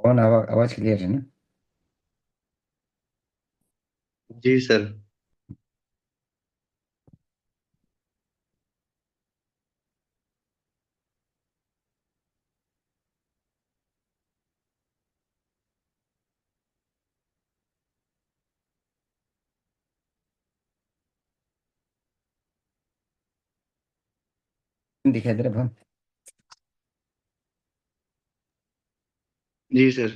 कौन आवाज क्लियर है ना? जी सर। दिखाई दे रहा है? जी सर।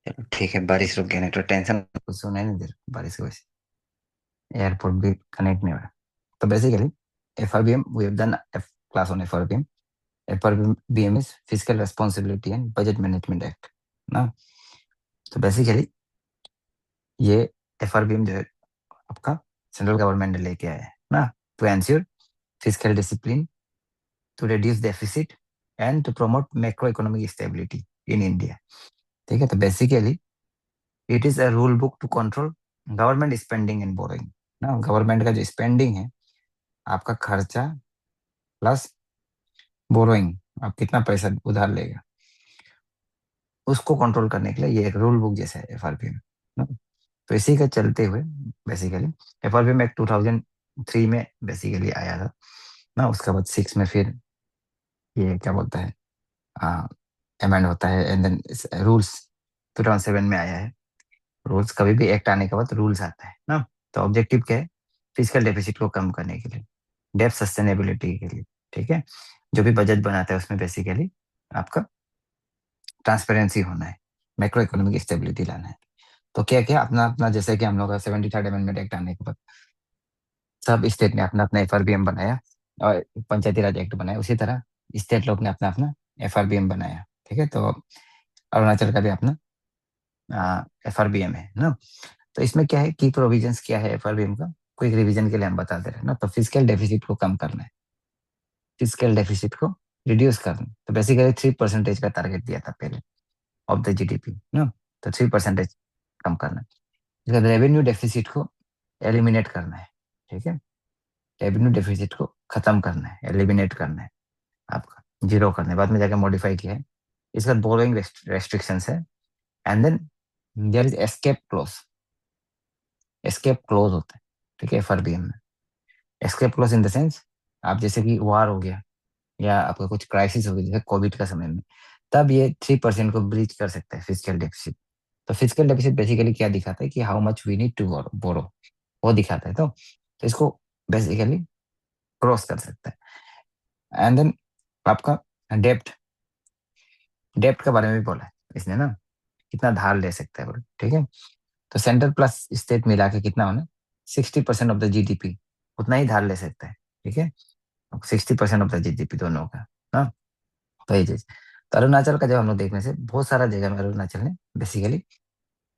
चलो ठीक है, बारिश रुक गया, नहीं तो टेंशन कुछ सुनाई नहीं दे रहा बारिश की वजह से। एयरपोर्ट भी कनेक्ट नहीं हो रहा। तो basically FRBM, we have done class on FRBM. FRBM is fiscal responsibility and budget management act ना। तो बेसिकली ये FRBM जो है आपका सेंट्रल गवर्नमेंट ने लेके आया है ना, to ensure fiscal discipline, to reduce deficit and to promote macro economic stability in India. ठीक है, तो basically it is a rule book to control government spending and borrowing ना। गवर्नमेंट का जो स्पेंडिंग है, आपका खर्चा प्लस बोरोइंग, आप कितना पैसा उधार लेगा, उसको कंट्रोल करने के लिए ये एक रूल बुक जैसा है FRBM ना। तो इसी का चलते हुए बेसिकली FRBM एक्ट 2003 में बेसिकली आया था ना। उसके बाद 6 में फिर ये क्या बोलता है, अमेंड होता है, एंड देन रूल्स 2007 में आया है। रूल्स, कभी भी एक्ट आने के बाद रूल्स आता है ना। तो ऑब्जेक्टिव क्या है? फिजिकल डेफिसिट को कम करने के लिए, डेब्ट सस्टेनेबिलिटी के लिए। ठीक है, जो भी बजट बनाता है उसमें बेसिकली आपका ट्रांसपेरेंसी होना है, मैक्रो इकोनॉमिक स्टेबिलिटी लाना है। तो क्या क्या अपना अपना, जैसे कि हम लोग का 73rd अमेंडमेंट एक्ट आने के बाद सब स्टेट ने अपना अपना FRBM बनाया और पंचायती राज एक्ट बनाया, उसी तरह स्टेट लोग ने अपना अपना FRBM बनाया। ठीक है, तो अरुणाचल का भी अपना FRBM है ना। तो इसमें क्या है, की प्रोविजंस क्या है FRBM का, क्विक रिवीजन के लिए हम बता दे रहे हैं ना। तो फिजिकल डेफिसिट को कम करना है, फिजिकल डेफिसिट को रिड्यूस करना है। तो बेसिकली 3% का टारगेट दिया था पहले ऑफ द GDP ना। तो 3% कम करना है। इसका रेवेन्यू डेफिसिट को एलिमिनेट करना है। ठीक है, रेवेन्यू डेफिसिट को खत्म करना है, एलिमिनेट करना है, आपका जीरो करना है। बाद में जाकर मॉडिफाई किया है। इसका बोरोइंग रेस्ट्रिक्शंस है। And then there is escape clause. Escape clause होता है, ठीक है, FRBM में। Escape clause in the sense, आप जैसे कि वार हो गया या आपका कुछ क्राइसिस हो गया जैसे कोविड का समय में, तब ये 3% को ब्रीच कर सकता है फिजिकल डेफिसिट। तो फिजिकल डेफिसिट बेसिकली क्या दिखाता है कि how much we need to borrow, वो दिखाता है। तो इसको बेसिकली क्रॉस कर सकता है। एंड देन आपका डेप्ट, डेप्ट के बारे में भी बोला है इसने ना, कितना धार ले सकता है बोले। ठीक है, तो सेंट्रल प्लस स्टेट मिला के कितना होना, 60% ऑफ द GDP, उतना ही धार ले सकता है। ठीक है, 60% ऑफ द GDP दोनों का ना। तो ये चीज, तो अरुणाचल का जब हम लोग देखने से बहुत सारा जगह में अरुणाचल ने बेसिकली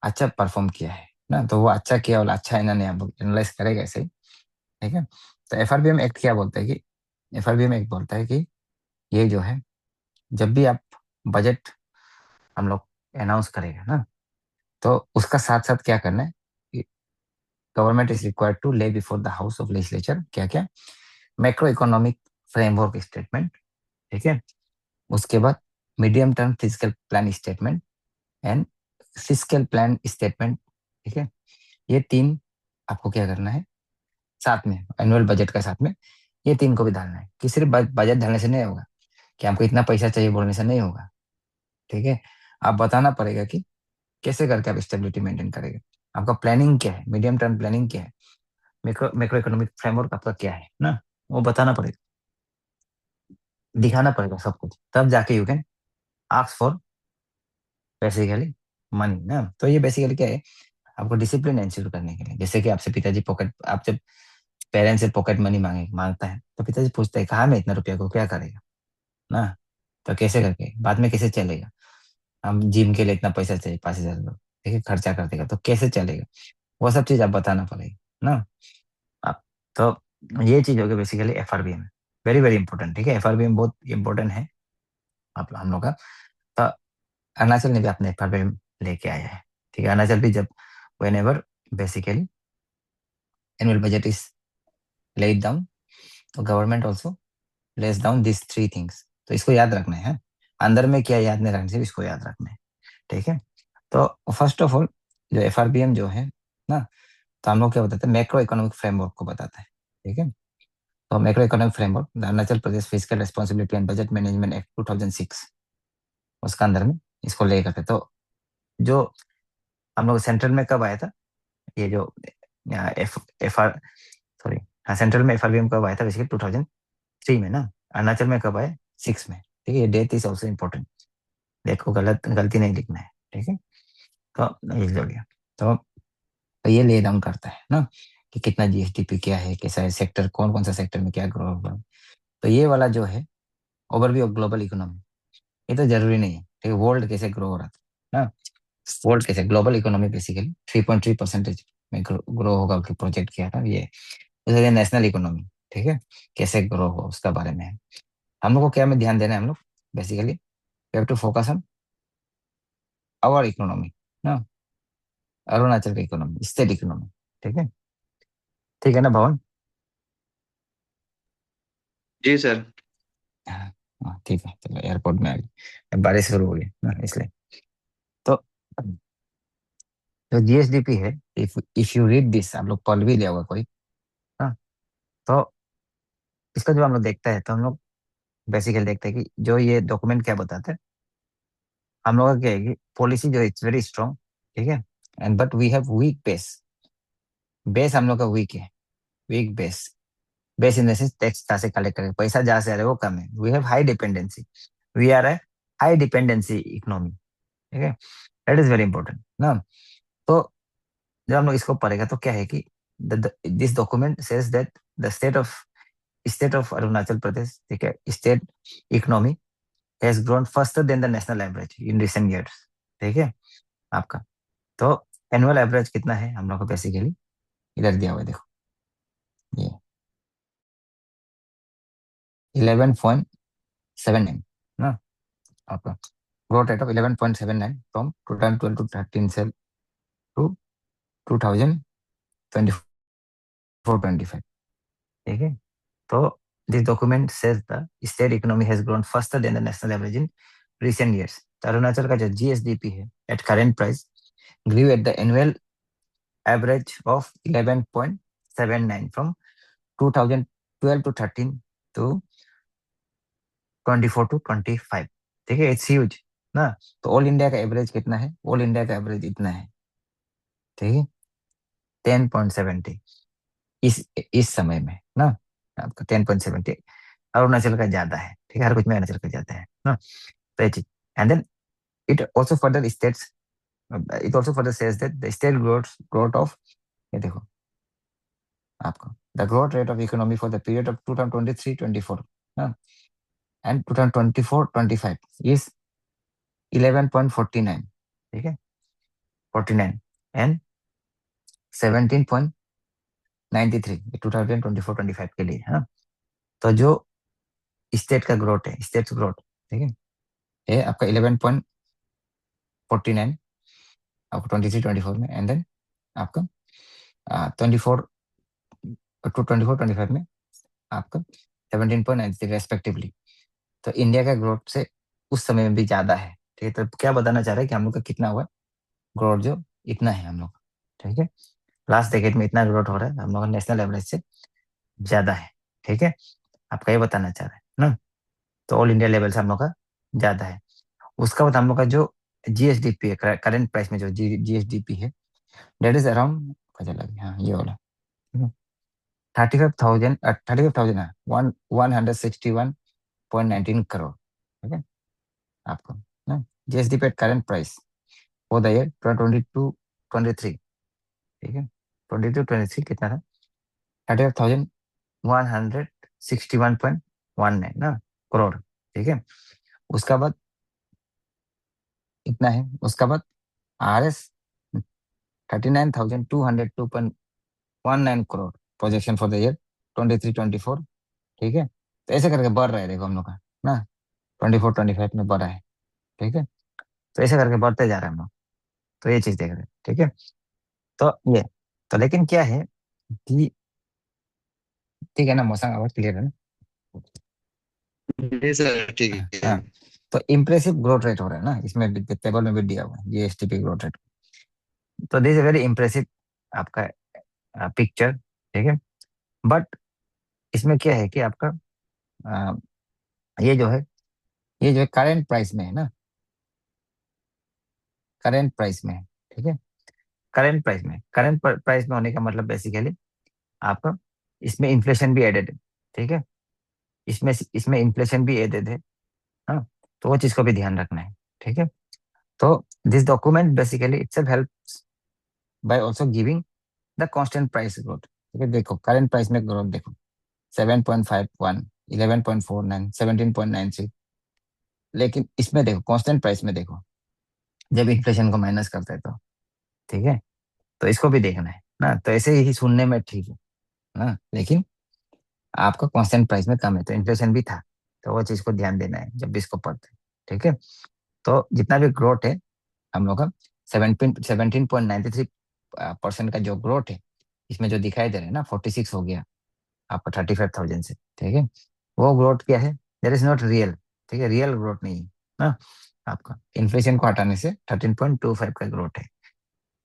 अच्छा परफॉर्म किया है ना। तो वो अच्छा किया और अच्छा है ना, नहीं हम लोग एनालाइज करेगा ऐसे ही। ठीक है, तो FRBM एक्ट क्या बोलता है कि, FRBM एक्ट बोलता है कि ये जो है, जब भी आप बजट हम लोग अनाउंस करेगा ना, तो उसका साथ साथ क्या करना है, गवर्नमेंट इज रिक्वायर्ड टू ले before the house of legislature क्या क्या, मैक्रो इकोनॉमिक फ्रेमवर्क स्टेटमेंट। ठीक है, उसके बाद medium term physical plan statement and physical plan statement. ठीक है, ये तीन आपको क्या करना है साथ में, एनुअल बजट का साथ में ये तीन को भी डालना है। कि सिर्फ बजट डालने से नहीं होगा, कि हमको इतना पैसा चाहिए बोलने से नहीं होगा। ठीक है, आप बताना पड़ेगा कि कैसे करके आप स्टेबिलिटी मेंटेन करेंगे, आपका प्लानिंग क्या है, मीडियम टर्म प्लानिंग क्या है, मैक्रो मैक्रो इकोनॉमिक फ्रेमवर्क आपका क्या है ना, वो बताना पड़ेगा, दिखाना पड़ेगा सब कुछ, तब जाके you can ask for basically money ना। तो ये बेसिकली क्या है, आपको डिसिप्लिन एंश्योर करने के लिए। जैसे कि आपसे पिताजी पॉकेट, आप जब पेरेंट्स से पॉकेट मनी मांगता है, तो पिताजी पूछते हैं कहाँ में इतना रुपया को क्या करेगा ना। तो कैसे करके बाद में कैसे चलेगा, हम जिम के लिए इतना पैसा चाहिए 5,000 रुपये, ठीक है, खर्चा कर देगा तो कैसे चलेगा, वो सब चीज आप बताना पड़ेगा ना आप। तो ये चीज हो गई basically FRBM, very very important. ठीक है, FRBM बहुत इंपॉर्टेंट है आप हम लोग का। तो अरुणाचल ने भी अपने FRBM लेके आया है। ठीक है, अरुणाचल भी जब when ever basically annual budget is laid down, तो government also less down this three things. तो इसको याद रखना है। अंदर में क्या याद नहीं रखना, सिर्फ इसको याद रखना है। ठीक है। तो फर्स्ट ऑफ ऑल, जो एफआरबीएम जो है ना, तो हम लोग क्या बताते हैं, मैक्रो इकोनॉमिक फ्रेमवर्क को बताता है। ठीक है। तो macro economic framework, the Arunachal Pradesh physical responsibility and budget management act 2006, उसका अंदर में इसको ले करके, तो जो हम लोग सेंट्रल में कब आया था, ये जो एफ एफ आर सॉरी, हाँ, सेंट्रल में एफआरबीएम कब आया था, बेसिकली 2003 में ना। अरुणाचल में कब आया, 6 में। ठीक है, ये डेट इज ऑल्सो इम्पोर्टेंट, देखो गलती नहीं लिखना है। ठीक है। तो ये हो गया। तो ये ले डाउन करता है ना, कि कितना जीएसडीपी क्या है, कैसा है सेक्टर, कौन कौन सा सेक्टर में क्या ग्रो होगा। तो ये वाला जो है ओवरव्यू ऑफ ग्लोबल इकोनॉमी, ये तो जरूरी नहीं है। ठीक है, वर्ल्ड कैसे ग्रो हो रहा था ना, वर्ल्ड कैसे, ग्लोबल इकोनॉमी बेसिकली 3.3% में ग्रो होगा कि प्रोजेक्ट किया था ये। उसके नेशनल इकोनॉमी, ठीक है, कैसे ग्रो हो उसका बारे में है। हम लोग को क्या में ध्यान देना है, हम लोग basically we have to focus on our economy ना, अरुणाचल की इकोनॉमी, स्टेट इकोनॉमी। ठीक है। ठीक है ना भवन। जी सर। हाँ। हाँ, ठीक है, चलो एयरपोर्ट में आ गए, बारिश शुरू हो गई ना इसलिए। तो जो जीएसडीपी है, if if you read this, आप लोग पढ़ भी लिया होगा कोई। हाँ। तो इसका जो हम लोग देखता है, तो हम लोग बेसिकली देखते हैं कि जो ये डॉक्यूमेंट क्या बताता है, हम लोग का क्या है कि पॉलिसी जो इट्स वेरी स्ट्रॉन्ग। ठीक है। And but we have weak base, base हम लोग का वीक है, weak base. Base in the sense tax कहाँ से कलेक्ट करें, पैसा जहाँ से आ रहा है वो कम है, we have high dependency, we are a high dependency economy. ठीक है, दैट इज वेरी इंपॉर्टेंट ना। तो जब हम लोग इसको पढ़ेगा तो क्या है कि this document says that the state of Arunachal Pradesh, ठीक है, state economy has grown faster than the national average in recent years. ठीक है आपका। तो एनुअल एवरेज कितना है हम लोग को, बेसिकली इधर दिया हुआ है, देखो ये 11.79 ना आपका, growth rate of 11.79 from 2012 to 13 से टू 2024-25। ठीक है। तो this document says the state economy has grown faster than the national average in recent years. तो अरुणाचल का जो जीएसडीपी है at current price grew at the annual average of 11.79 from 2012 to 13 to 24 to 25। ठीक है, it's huge ना। तो all India का average कितना है, ऑल इंडिया का एवरेज इतना है। ठीक है, 10.70 इस समय में ना, आपका 10.70 अरुणाचल का ज्यादा है। ठीक है, हर कुछ में अरुणाचल का ज्यादा है ना। तो ये चीज, and then it also further states, it also further says that the state growth of, ये देखो आपको, the growth rate of economy for the period of 2023-24 ना, एंड 2024-25 इज 11.49। ठीक है, 49 एंड 17.93 2024-25 के लिए है ना। तो जो स्टेट का ग्रोथ है, स्टेट ग्रोथ, ठीक है, ये आपका 11.49 आपको 23-24 में, एंड देन आपका 24 टू 24-25 में आपका 17.93 रेस्पेक्टिवली। तो इंडिया का ग्रोथ से उस समय में भी ज्यादा है। ठीक है, तो क्या बताना चाह रहे हैं कि हम लोग का कितना हुआ ग्रोथ, जो इतना है हम लोग। ठीक है, लास्ट डेकेड में इतना ग्रोथ हो रहा है, हम लोग का नेशनल एवरेज से ज्यादा है। ठीक है, आपका ये बताना चाह रहे हैं ना। तो ऑल इंडिया लेवल से हम लोग का ज्यादा है। उसका बाद हम लोग का जो जीएसडीपी है, करंट प्राइस में जो जीएसडीपी है, डेट इज अराउंड, चला गया हाँ ये वाला, 35,000, 35,000 है, 161.19 करोड़। ठीक है आपको ना, GSDP at current price for the year 2022-23। ठीक है, 22-23 कितना था, 35,161.19 ना करोड़। ठीक है, उसका बाद इतना है, उसका बाद RS 39,202.19 crore projection for the year 23-24। ठीक है, तो ऐसे करके बढ़ रहा है, देखो हम लोग का ना, 24-25 में बढ़ा है। ठीक है, तो ऐसे करके बढ़ते जा रहे हैं हम लोग। तो ये चीज देख रहे हैं। ठीक है, तो ये, तो लेकिन क्या है कि, ठीक है ना, मौसम आवाज क्लियर है ना। जी सर, ठीक है। हाँ। तो इम्प्रेसिव ग्रोथ रेट हो रहा है ना, इसमें टेबल में भी दिया हुआ है जीएसटीपी ग्रोथ रेट। तो दिस इज वेरी इम्प्रेसिव आपका पिक्चर, ठीक है। बट इसमें क्या है कि आपका अ, ये जो है, ये जो है करेंट प्राइस में है ना, करेंट प्राइस में है, ठीक है। करंट प्राइस में होने का मतलब बेसिकली आपका इसमें इन्फ्लेशन भी एडेड है, ठीक है। इसमें इसमें इन्फ्लेशन भी एडेड है। हाँ, तो वो चीज को भी ध्यान रखना है, ठीक है। तो this document basically itself helps bye also giving the constant price growth, ठीक है। देखो करंट प्राइस में ग्रोथ देखो, 7.51, 11.49, 17.96। लेकिन इसमें देखो कांस्टेंट प्राइस में देखो, जब इन्फ्लेशन को माइनस करते हैं तो, ठीक है। तो इसको भी देखना है ना। तो ऐसे ही सुनने में ठीक है ना, लेकिन आपका कांस्टेंट प्राइस में कम है तो इन्फ्लेशन भी था। तो वो चीज को ध्यान देना है जब भी इसको पढ़ते हैं, ठीक है। तो जितना भी ग्रोथ है हम लोग का 17.93% का जो ग्रोथ है, इसमें जो दिखाई दे रहा है ना 46 हो गया आपका 35,000 से, ठीक है। वो ग्रोथ क्या है, देर इज नॉट रियल, ठीक है, रियल ग्रोथ नहीं है ना। आपका इन्फ्लेशन को हटाने से 13.25 का ग्रोथ है।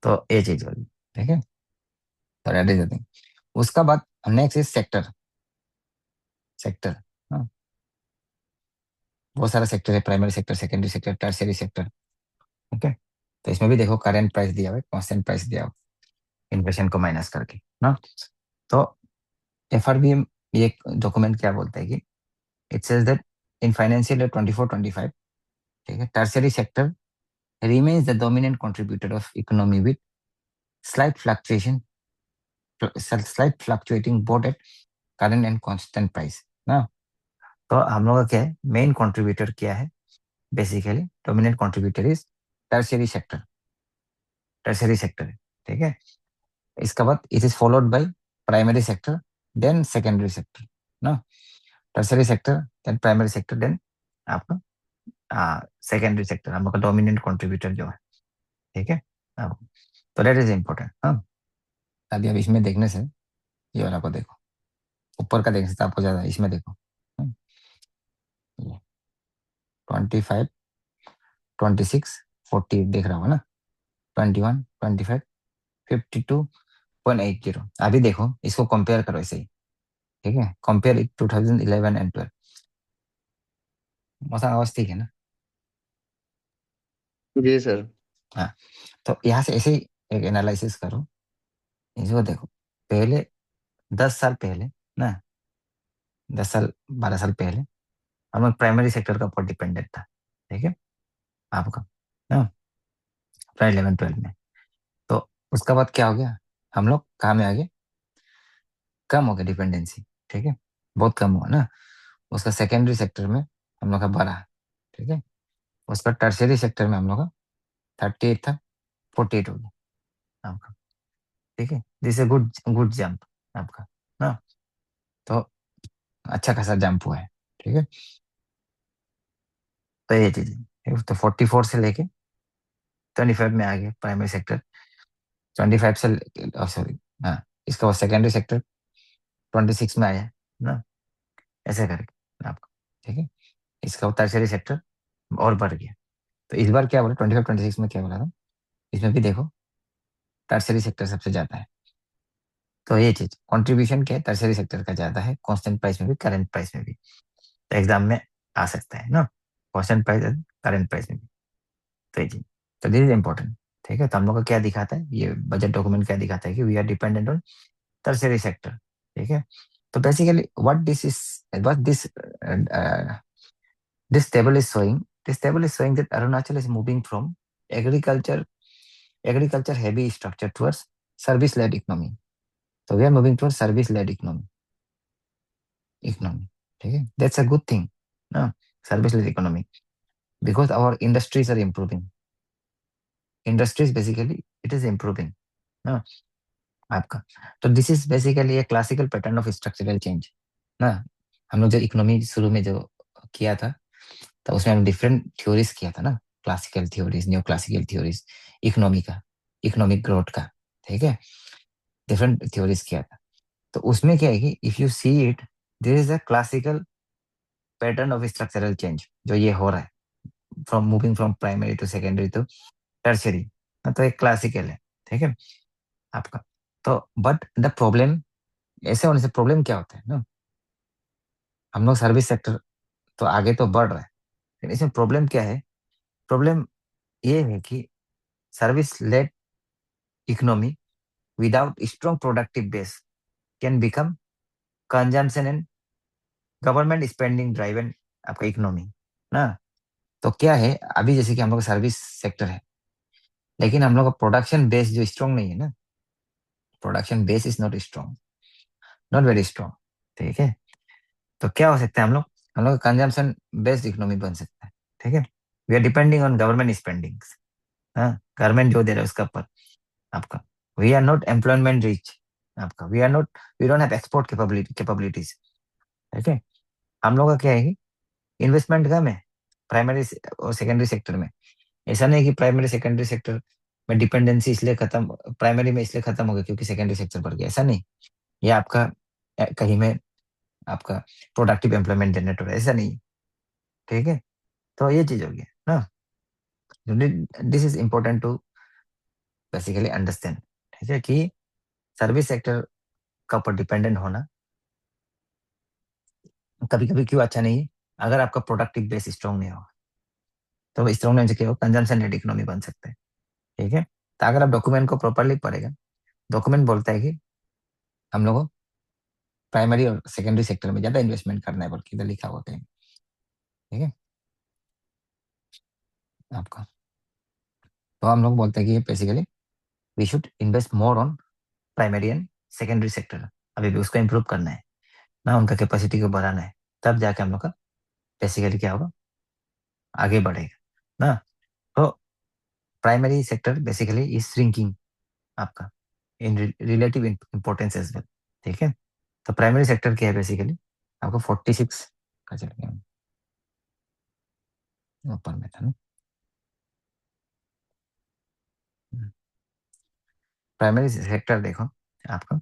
तो ये चीज होगी, ठीक है। तो दैट इज द थिंग। उसका बाद नेक्स्ट इज सेक्टर। सेक्टर, बहुत सारा सेक्टर है, primary sector, secondary sector, tertiary sector, okay. तो इसमें भी देखो करंट प्राइस दिया हुआ है, कांस्टेंट प्राइस दिया हुआ है इन्फ्लेशन को माइनस करके ना। तो एफआरबीएम ये डॉक्यूमेंट क्या बोलता है कि it says that in financial year 24-25, ठीक है, tertiary sector remains the dominant contributor of economy with slight fluctuation slight fluctuating both at current and constant price ना। तो हम लोग का क्या है, मेन कंट्रीब्यूटर क्या है, basically dominant contributor is tertiary sector, tertiary sector है, ठीक है। इसका बाद it is followed by primary sector, then secondary sector ना। Tertiary sector, then primary sector, then आपका सेकेंडरी सेक्टर हम लोग का डोमिनेंट कंट्रीब्यूटर जो है, ठीक है। अब तो दैट इज इम्पोर्टेंट। हाँ, अभी अब इसमें देखने से ये वाला को देखो, ऊपर का देखने से आपको ज्यादा इसमें देखो। 25, 26, 48 देख रहा होगा ना, 21, 25, 52.80। अभी देखो इसको कंपेयर करो ऐसे ही, ठीक है। Compare it 2011 and 12। मौसम आवाज ठीक है ना। जी सर। हाँ, तो यहाँ से ऐसे ही एक एनालिसिस करो, इसको देखो। पहले 10 साल पहले ना, 10 साल 12 साल पहले हम लोग प्राइमरी सेक्टर का ऊपर डिपेंडेंट था, ठीक है, आपका ना, 11-12 में। तो उसका बाद क्या हो गया, हम लोग कहाँ में आ गए, कम हो गया डिपेंडेंसी, ठीक है, बहुत कम हुआ ना। उसका सेकेंडरी सेक्टर में हम लोग का बढ़ा, ठीक है। उसका टर्शियरी सेक्टर में हम लोग का 38 था, 48 हो गया आपका, ठीक है। This a good good jump आपका ना। तो अच्छा खासा जंप हुआ है, ठीक है। तो ये चीज है, ठीक है? तो 44 से लेके 25 में आ गया प्राइमरी सेक्टर, 25 से, सॉरी, हाँ, इसका सेकेंडरी सेक्टर 26 में आया ना, ऐसे करके आपका, ठीक है। इसका टर्शियरी सेक्टर और बढ़ गया। तो इस बार क्या बोला, 25-26 में क्या बोला था, इसमें भी देखो टर्शियरी सेक्टर सबसे ज्यादा है। तो ये चीज कंट्रीब्यूशन क्या है, टर्शियरी सेक्टर का ज्यादा है, कांस्टेंट प्राइस में भी, करंट प्राइस में भी। तो एग्जाम में आ सकता है ना, कांस्टेंट प्राइस, करंट प्राइस में भी। तो ये चीज, तो दिस इज इंपॉर्टेंट, ठीक है। तो हम लोग का क्या दिखाता है, ये बजट डॉक्यूमेंट क्या दिखाता है कि we are dependent on tertiary sector, ठीक है। तो basically what this is, what this table is showing, this table is showing that Arunachal is moving from agriculture agriculture heavy structure towards service led economy. So we are moving towards service led economy, ठीक है। That's a good thing ना, service led economy, because our industries are improving, industries basically it is improving ना आपका। तो this is basically A classical pattern of structural change ना। हम लोग जो इकोनॉमी शुरू में जो किया था, तो उसमें हम डिफरेंट थ्योरीज किया था ना, classical theories, new classical theories, economy का, इकोनॉमिक ग्रोथ का, ठीक है, डिफरेंट थ्योरीज किया था। तो उसमें क्या है कि if you see it, there is a classical pattern of structural change जो ये हो रहा है from moving from primary to secondary to tertiary, तो एक क्लासिकल है। ठीक है आपका। तो बट द प्रॉब्लम, ऐसे होने से प्रॉब्लम क्या होता है ना, हम लोग सर्विस सेक्टर तो आगे तो बढ़ रहा है, लेकिन इसमें प्रॉब्लम क्या है? प्रॉब्लम ये है कि service led economy without strong productive base can become consumption and government spending driven आपका इकोनॉमी ना। तो क्या है, अभी जैसे कि हम लोग सर्विस सेक्टर है, लेकिन हम लोग का प्रोडक्शन बेस जो स्ट्रॉन्ग नहीं है ना, production base is not strong, not very strong. ठीक है, तो क्या हो सकता है, हम लोग कंजम्पशन बेस्ड इकोनॉमी बन सकता है। ठीक है, we are depending on government spending. हाँ, गवर्नमेंट जो दे रहा है उसका पर आपका, we are not employment rich आपका, we don't have export capabilities. ठीक है, हम लोग का क्या है कि इन्वेस्टमेंट कम है प्राइमरी और सेकेंडरी सेक्टर में। ऐसा नहीं कि प्राइमरी सेकेंडरी सेक्टर में डिपेंडेंसी इसलिए खत्म, प्राइमरी में इसलिए खत्म हो गया क्योंकि सेकेंडरी सेक्टर बढ़ गया, ऐसा नहीं। ये आपका कहीं में आपका प्रोडक्टिव एम्प्लॉयमेंट जनरेट हो रहा है, ऐसा नहीं। ठीक है, तो ये चीज हो गया ना, this is important to basically understand. ठीक है, कि सर्विस सेक्टर का ऊपर डिपेंडेंट होना कभी कभी क्यों अच्छा नहीं है। अगर आपका प्रोडक्टिव बेस स्ट्रॉन्ग नहीं हो, तो स्ट्रॉन्ग होने से क्या हो, कंजम्पशन लेड इकोनॉमी बन सकते हैं। ठीक है, तो अगर आप डॉक्यूमेंट को प्रॉपरली पढ़ेगा, डॉक्यूमेंट बोलता है कि हम लोग को प्राइमरी और सेकेंडरी सेक्टर में ज्यादा इन्वेस्टमेंट करना है, बल्कि इधर लिखा हुआ कहीं। ठीक है आपका, तो हम लोग बोलते हैं कि basically we should invest more on primary and secondary sector. अभी भी उसको इम्प्रूव करना है ना, उनका कैपेसिटी को बढ़ाना है, तब जाके हम लोग का बेसिकली क्या होगा, आगे बढ़ेगा ना। तो primary sector basically is shrinking आपका इन रिलेटिव इंपॉर्टेंस एज वेल। ठीक है, तो प्राइमरी सेक्टर क्या है बेसिकली, आपको 46 का चल गया ऊपर में था ना। प्राइमरी सेक्टर देखो आपका,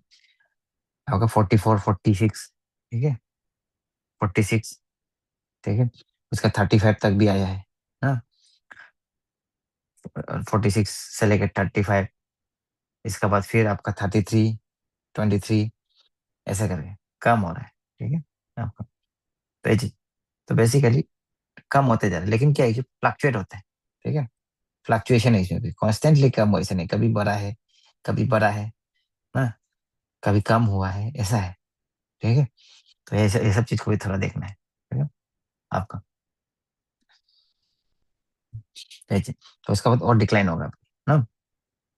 आपका 44 46। ठीक है, 46। ठीक है, उसका 35 तक भी आया है ना, 46 से लेकर 35, इसके बाद फिर आपका 33, 23, ऐसा करके कम हो रहा है। ठीक है आपका, तो ये चीज, तो बेसिकली कम होते जा रहे हैं, लेकिन क्या है कि फ्लक्चुएट होता है। ठीक है, फ्लक्चुएशन है इसमें भी, कॉन्स्टेंटली कम हो ऐसे नहीं, कभी बढ़ा है, कभी बढ़ा है ना, कभी कम हुआ है, ऐसा है। ठीक है, तो ये सब चीज को भी थोड़ा देखना है। ठीक है आपका, तो ये चीज, तो उसका बाद और डिक्लाइन होगा ना।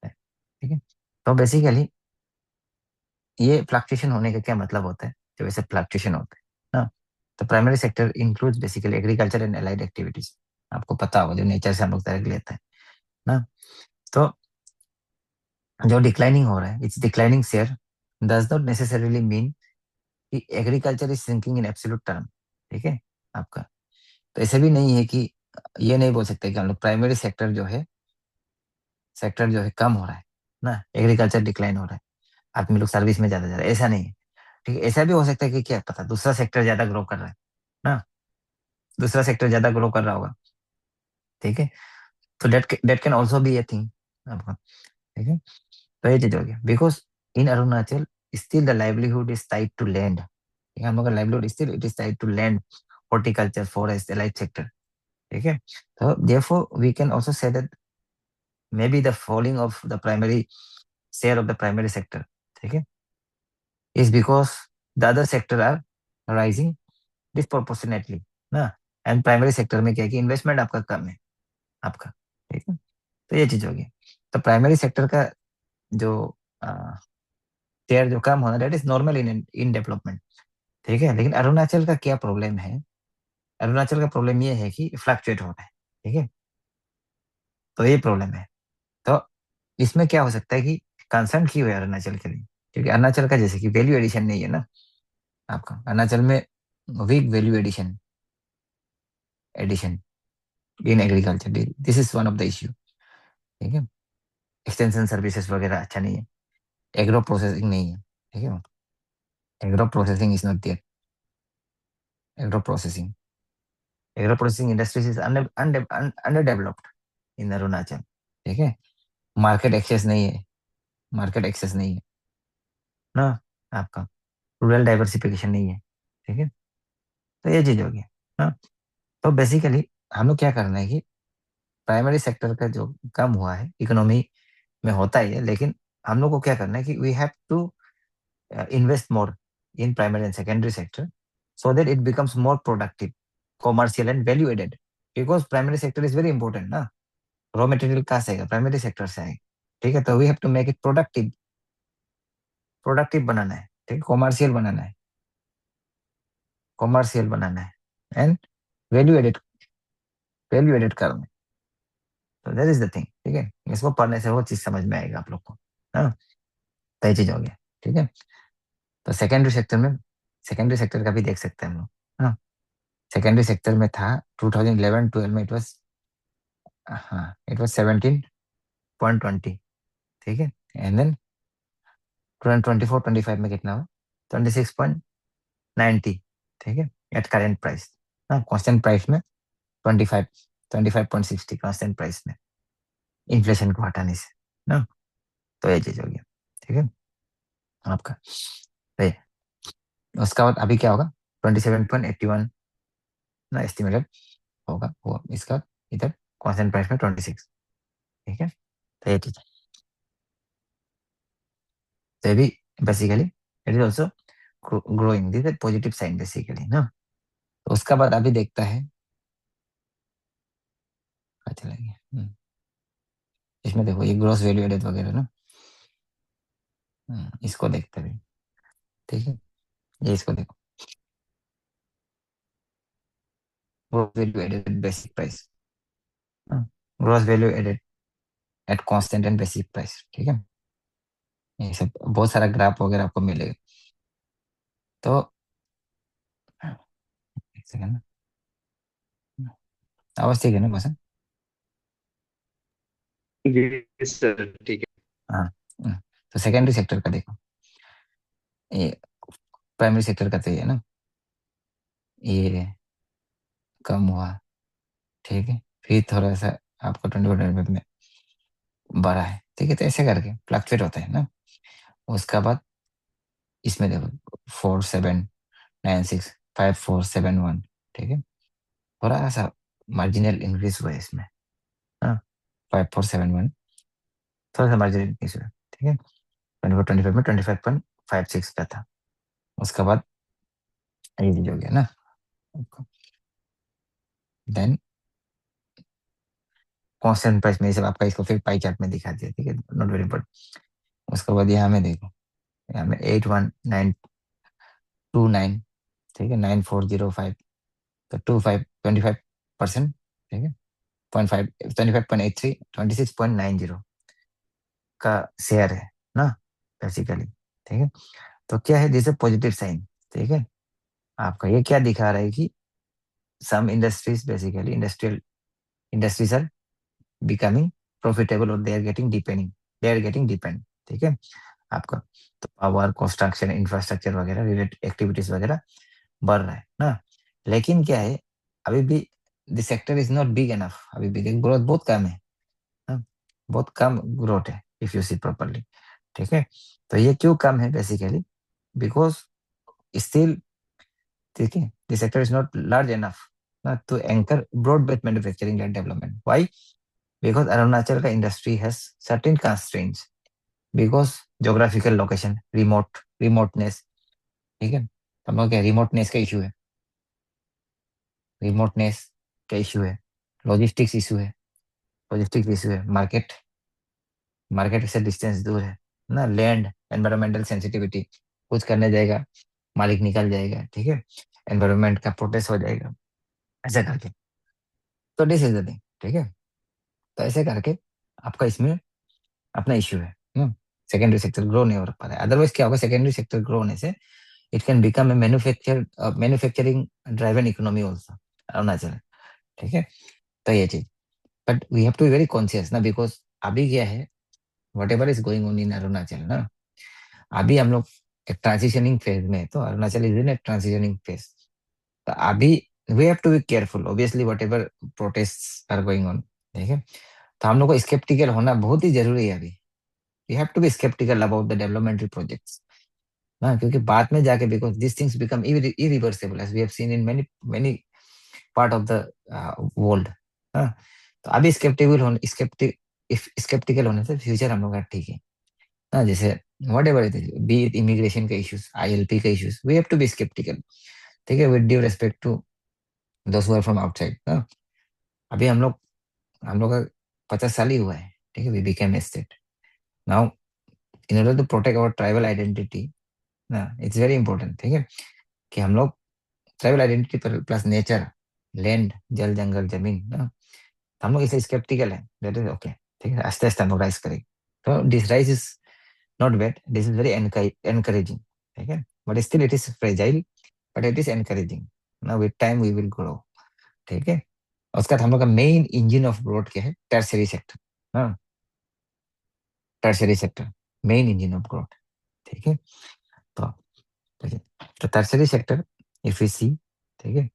ठीक है, तो बेसिकली ये फ्लक्चुएशन होने का क्या मतलब होता है, जब ऐसे फ्लक्चुएशन होता है ना, तो primary sector includes basically agriculture and allied activities. आपको पता होगा, जो नेचर से हम लोग डायरेक्ट लेते हैं ना। तो जो डिक्लाइनिंग हो रहा है, it's declining share does not necessarily mean कि agriculture is sinking in absolute term. ठीक है आपका, तो ऐसे भी नहीं है कि, ये नहीं बोल सकते कि हम लोग प्राइमरी सेक्टर जो है कम हो रहा है ना, एग्रीकल्चर डिक्लाइन हो रहा है, आदमी लोग सर्विस में ज्यादा जा रहा है, ऐसा नहीं है। ठीक है, ऐसा भी हो सकता है कि क्या पता दूसरा सेक्टर ज्यादा ग्रो कर रहा है ना, दूसरा सेक्टर ज्यादा ग्रो कर रहा होगा। ठीक है, तो that can also be a thing आपका। ठीक है, तो ये चीज हो गया, because in Arunachal still the livelihood is tied to land. हम लोग का livelihood still it is tied to land, horticulture, forest, allied sector. ठीक है, तो therefore we can also say that maybe the falling of the primary share of the primary sector, ठीक है, is because the other sector are rising disproportionately ना, and primary sector में क्या है कि इन्वेस्टमेंट आपका कम है आपका। ठीक है, तो ये चीज होगी, तो प्राइमरी सेक्टर का जो शेयर जो कम होना, that is normal in in development. ठीक है, लेकिन अरुणाचल का क्या प्रॉब्लम है, अरुणाचल का प्रॉब्लम ये है कि फ्लक्चुएट हो रहा है। ठीक है, तो ये प्रॉब्लम है। तो इसमें क्या हो सकता है कि कंसर्न क्यों है अरुणाचल के लिए, क्योंकि अरुणाचल का जैसे कि वैल्यू एडिशन नहीं है ना आपका, अरुणाचल में weak value addition addition in agriculture, this is one of the issue. ठीक है, एक्सटेंशन सर्विसेज वगैरह अच्छा नहीं है, एग्रो प्रोसेसिंग नहीं है। ठीक है, agro processing is not there, agro processing. Agro processing industries is under developed in Arunachal. ठीक है, मार्केट एक्सेस नहीं है, मार्केट एक्सेस नहीं है ना आपका, रूरल डाइवर्सिफिकेशन नहीं है। ठीक है, तो ये चीज होगी ना। तो बेसिकली हम लोग क्या करना है कि प्राइमरी सेक्टर का जो कम हुआ है इकोनॉमी में होता ही है, लेकिन हम लोग को क्या करना है कि we have to invest more in primary and secondary sector so that it becomes more productive, commercial and value added, because primary sector is very important ना। रॉ मटेरियल कहाँ से आएगा? प्राइमरी सेक्टर से आएगा। ठीक है, तो we have to make it productive, productive बनाना है। ठीक है, कॉमर्शियल बनाना है, कॉमर्शियल बनाना है and value added, value added करना है। तो दैट इज द थिंग। ठीक है, इसको पढ़ने से वो चीज समझ में आएगा आप लोग को। हाँ, तो ये चीज हो गया। ठीक है, तो सेकेंडरी सेक्टर में, सेकेंडरी सेक्टर का भी देख सकते हैं हम लोग। हाँ, सेकेंडरी सेक्टर में था 2011-12 में, इट वाज 17.20। ठीक है, एंड देन 2024-25 में कितना हुआ? 26.90। ठीक है, एट करेंट प्राइस। हाँ, कांस्टेंट प्राइस में 25, 25.60 कांस्टेंट प्राइस में, इन्फ्लेशन को हटाने से ना। तो ये चीज हो गया। ठीक है आपका। तो उसका बाद अभी क्या होगा? 27.81 ना एस्टिमेटेड होगा वो इसका, इधर कांस्टेंट प्राइस में 26। ठीक है, तो ये चीज, तो ये भी basically it is also growing, this is positive sign basically ना। तो उसका बाद अभी देखता है, कहाँ चला गया? इसमें देखो ये ग्रॉस वैल्यू एडेड वगैरह ना। इसको देखते हैं। ठीक है, ये इसको देखो, gross value added basic price, gross value added at constant and basic price. ठीक है, ये सब बहुत सारा ग्राफ वगैरह आपको मिलेगा। तो एक सेकंड ना, आवाज ठीक है ना बस? जी सर, ठीक है। हाँ। तो सेकेंडरी सेक्टर का देखो, ये प्राइमरी सेक्टर का तो ये है ना, ये कम हुआ। ठीक है, फिर थोड़ा सा आपको 20 में बढ़ा है। ठीक है, तो ऐसे करके फ्लक्चुएट होता है ना। उसका बाद इसमें देखो 47965471। ठीक है, थोड़ा सा मार्जिनल इंक्रीज हुआ है इसमें। हाँ, 5471, थोड़ा सा मार्जिनल इंक्रीज हुआ। ठीक है, 24-25 में 25.56 का था। उसके बाद ये चीज हो गया ना। देन कांस्टेंट प्राइस में ये सब आपका, इसको फिर पाई चार्ट में दिखा दिया। ठीक है, नॉट वेरी इंपॉर्टेंट। उसके बाद यहाँ में देखो, यहाँ में 81929। ठीक है, 9405, तो 25%। ठीक है, 0.5, 25.83, 26.90 का शेयर है ना बेसिकली। ठीक है, तो क्या है, दिस पॉजिटिव साइन। ठीक है, आपका ये क्या दिखा रहा है कि some industries basically, industrial industries are becoming profitable और दे आर गेटिंग डिपेंड। ठीक है आपका, तो पावर, कंस्ट्रक्शन, इंफ्रास्ट्रक्चर वगैरह रिलेटेड एक्टिविटीज वगैरह बढ़ रहा है ना। लेकिन क्या है, अभी भी the sector is not big enough, अभी भी ग्रोथ बहुत कम है ना, बहुत कम ग्रोथ है इफ यू सी प्रॉपरली। ठीक है, तो ये क्यों कम है बेसिकली? बिकॉज स्टिल, ठीक है, the sector is not large enough to anchor broad-based manufacturing and development. Why? Because Arunachal का industry has certain constraints, because geographical location, remoteness। ठीक है, तो हम लोग क्या, रिमोटनेस का इशू है, रिमोटनेस का इशू है, लॉजिस्टिक्स इशू है, लॉजिस्टिक्स इशू है, मार्केट, मार्केट से डिस्टेंस दूर है ना, लैंड, एनवायरमेंटल सेंसिटिविटी, कुछ करने जाएगा मालिक निकल जाएगा। ठीक है, एनवायरमेंट का प्रोटेस्ट हो जाएगा, ऐसा करके। तो दिस इज द थिंग। ठीक है, तो ऐसे करके आपका इसमें अपना इश्यू है। सेकेंडरी सेक्टर ग्रो नहीं हो पा रहा है। अदरवाइज क्या होगा, सेकेंडरी सेक्टर ग्रो होने से it can become a manufacturing driven economy also Arunachal. ठीक है, तो ये चीज, but we have to be very conscious ना, बिकॉज अभी क्या है, whatever is going on in Arunachal ना, अभी हम लोग एक ट्रांजिशनिंग फेज में है, तो Arunachal is in a transitioning phase. तो अभी we have to be careful obviously whatever protest are going on. ठीक है, तो हम लोग को स्केप्टिकल होना बहुत ही जरूरी है अभी। We have to be skeptical about the developmental projects. हाँ, क्योंकि बाद में जाके because this things become irreversible as we have seen in many many part of the world. हाँ, तो अभी स्केप्टिकल होने स्केप्टिकल होने से फ्यूचर हम लोग का ठीक है। हाँ, जैसे whatever it is, be it immigration का इश्यूज, ILP का issues, we have to be skeptical. ठीक है, with due respect to those who are from outside. अभी हम लोग का 50 साल ही हुआ है। ठीक है, we became a state now in order to protect our tribal identity ना। इट्स वेरी इंपॉर्टेंट, ठीक है, कि हम लोग tribal identity plus nature, land, जल जंगल जमीन ना, हम लोग इसे स्केप्टिकल है, दैट इज ओके। ठीक है, आस्ते आस्ते हम लोग राइज करेंगे। तो this rise is not bad, this is very encouraging. ठीक है, but still it is fragile, but it is encouraging ना, with time we will grow. ठीक है, उसका बाद हम लोग का मेन इंजन ऑफ ग्रोथ क्या है? Tertiary sector. हाँ, tertiary sector main engine of growth. ठीक है, तो ठीक है, तो tertiary sector if you see, ठीक है,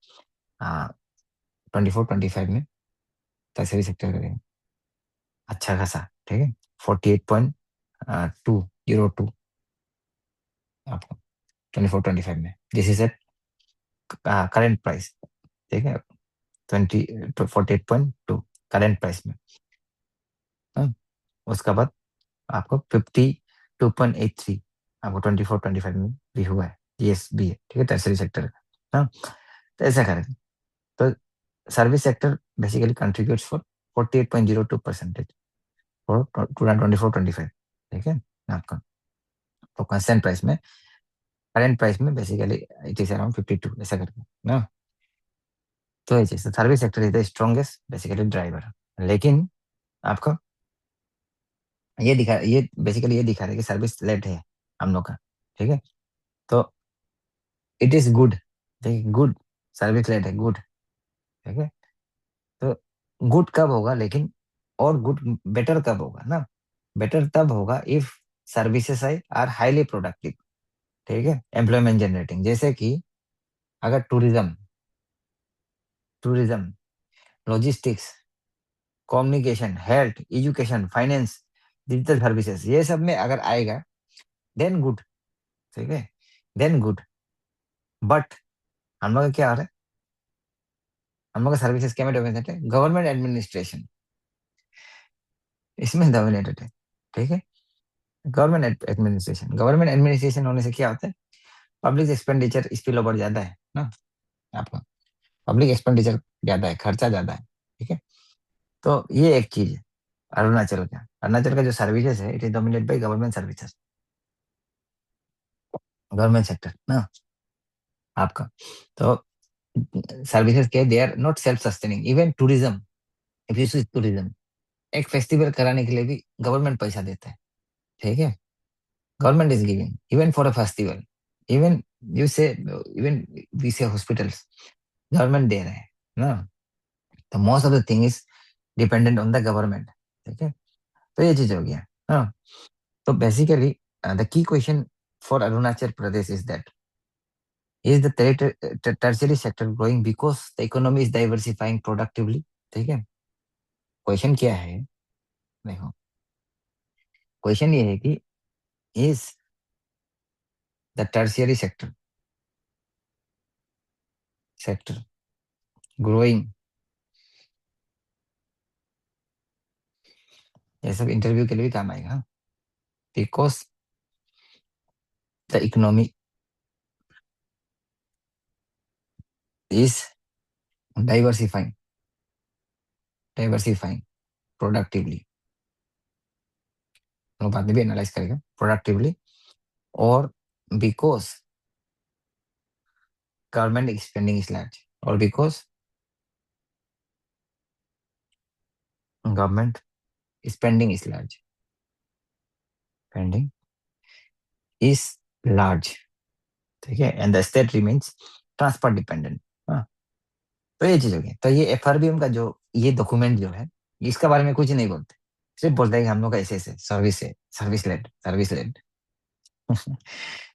हाँ, 24-25 में टर्सरी सेक्टर करेंगे अच्छा खासा। ठीक है, 48.202 आपको 24-25 में, this is at current price. ठीक है, 48.2 करेंट प्राइस में। हाँ, उसका बाद आपको 52.83 आपको 24-25 में भी हुआ है, यस भी है। ठीक है, टर्सरी सेक्टर का। हाँ, तो ऐसा करें, तो service sector basically contributes for 48.02% for 2024-25। ठीक है, आपका तो कंस्टेंट प्राइस में, करंट प्राइस में बेसिकली इट इज अराउंड 52 ऐसा करके ना। तो ये चीज service sector is the strongest basically driver. लेकिन आपको ये बेसिकली ये दिखा रहा है कि सर्विस लेट है हम लोग का। ठीक है, तो इट इज गुड। ठीक है, गुड, सर्विस लेट है, गुड। ठीक है, तो गुड कब होगा लेकिन, और गुड बेटर कब होगा ना? बेटर तब होगा if services are highly productive. ठीक है, एम्प्लॉयमेंट जनरेटिंग, जैसे कि अगर tourism, tourism, logistics, communication, health, education, finance, digital services, ये सब में अगर आएगा देन गुड। ठीक है, देन गुड। बट हम लोग का क्या हो रहा है? हम लोग का सर्विसेज क्या में डोमिनेटेड है? गवर्नमेंट एडमिनिस्ट्रेशन इसमें डोमिनेटेड है। ठीक है, गवर्नमेंट एडमिनिस्ट्रेशन होने से क्या होता है? पब्लिक एक्सपेंडिचर स्पिल ओवर ज्यादा है ना आपका, पब्लिक एक्सपेंडिचर ज्यादा है, खर्चा ज्यादा है। ठीक है, तो ये एक चीज है। अरुणाचल का जो सर्विसेज है, it is dominated by government services, government sector ना आपका। तो सर्विसेज के they are not self sustaining, even tourism, if you see tourism, एक फेस्टिवल कराने के लिए भी गवर्नमेंट पैसा देता है। ठीक है, government is giving even for a festival, even you से, इवन वी से हॉस्पिटल्स, गवर्नमेंट दे रहे हैं ना। तो most of the thing is dependent on the government. ठीक है, तो ये चीज हो गया। हाँ, तो basically the key question for Arunachal Pradesh is that, is the tertiary sector growing because the economy is diversifying productively? ठीक है, क्वेश्चन क्या है? देखो, क्वेश्चन ये है कि is the tertiary sector growing, ये सब इंटरव्यू के लिए भी काम आएगा, because the economy is diversifying, diversifying productively, हम बाद में भी एनालाइज करेगा प्रोडक्टिवली, और because government spending is large, और because government spending is large, spending is large. ठीक है, and the state remains transport dependent. हाँ, तो ये चीज हो गई। तो ये FRBM का जो ये डॉक्यूमेंट जो है, इसके बारे में कुछ नहीं बोलते, सिर्फ बोलते हैं कि हम लोग का ऐसे सर्विस है, सर्विस लेड, सर्विस लेड।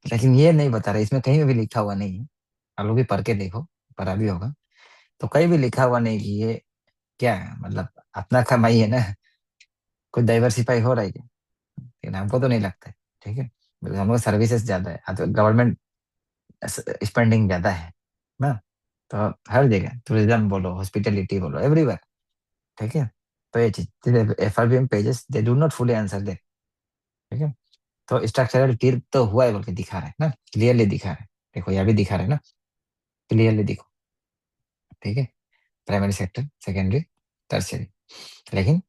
लेकिन ये नहीं बता रहे, इसमें कहीं भी लिखा हुआ नहीं है, आप लोग भी पढ़ के देखो, पढ़ा भी होगा तो कहीं भी लिखा हुआ नहीं कि ये क्या है, मतलब अपना कमाई है ना, कुछ डाइवर्सिफाई हो रहा है क्या? लेकिन हमको तो नहीं लगता है। ठीक है, बिकॉज हम लोग सर्विसेज ज्यादा है, हाँ, तो गवर्नमेंट स्पेंडिंग ज्यादा है ना। तो हर जगह टूरिज्म बोलो, हॉस्पिटलिटी बोलो, एवरीवेयर। ठीक है, तो ये चीज FRBM pages they do not fully answer दे। ठीक है, तो स्ट्रक्चरल टीर तो हुआ है बोल के दिखा रहा है ना, क्लियरली दिखा रहा है। देखो यहाँ भी दिखा रहा है ना, क्लियरली देखो। ठीक है, प्राइमरी सेक्टर, सेकेंडरी, टर्शियरी। लेकिन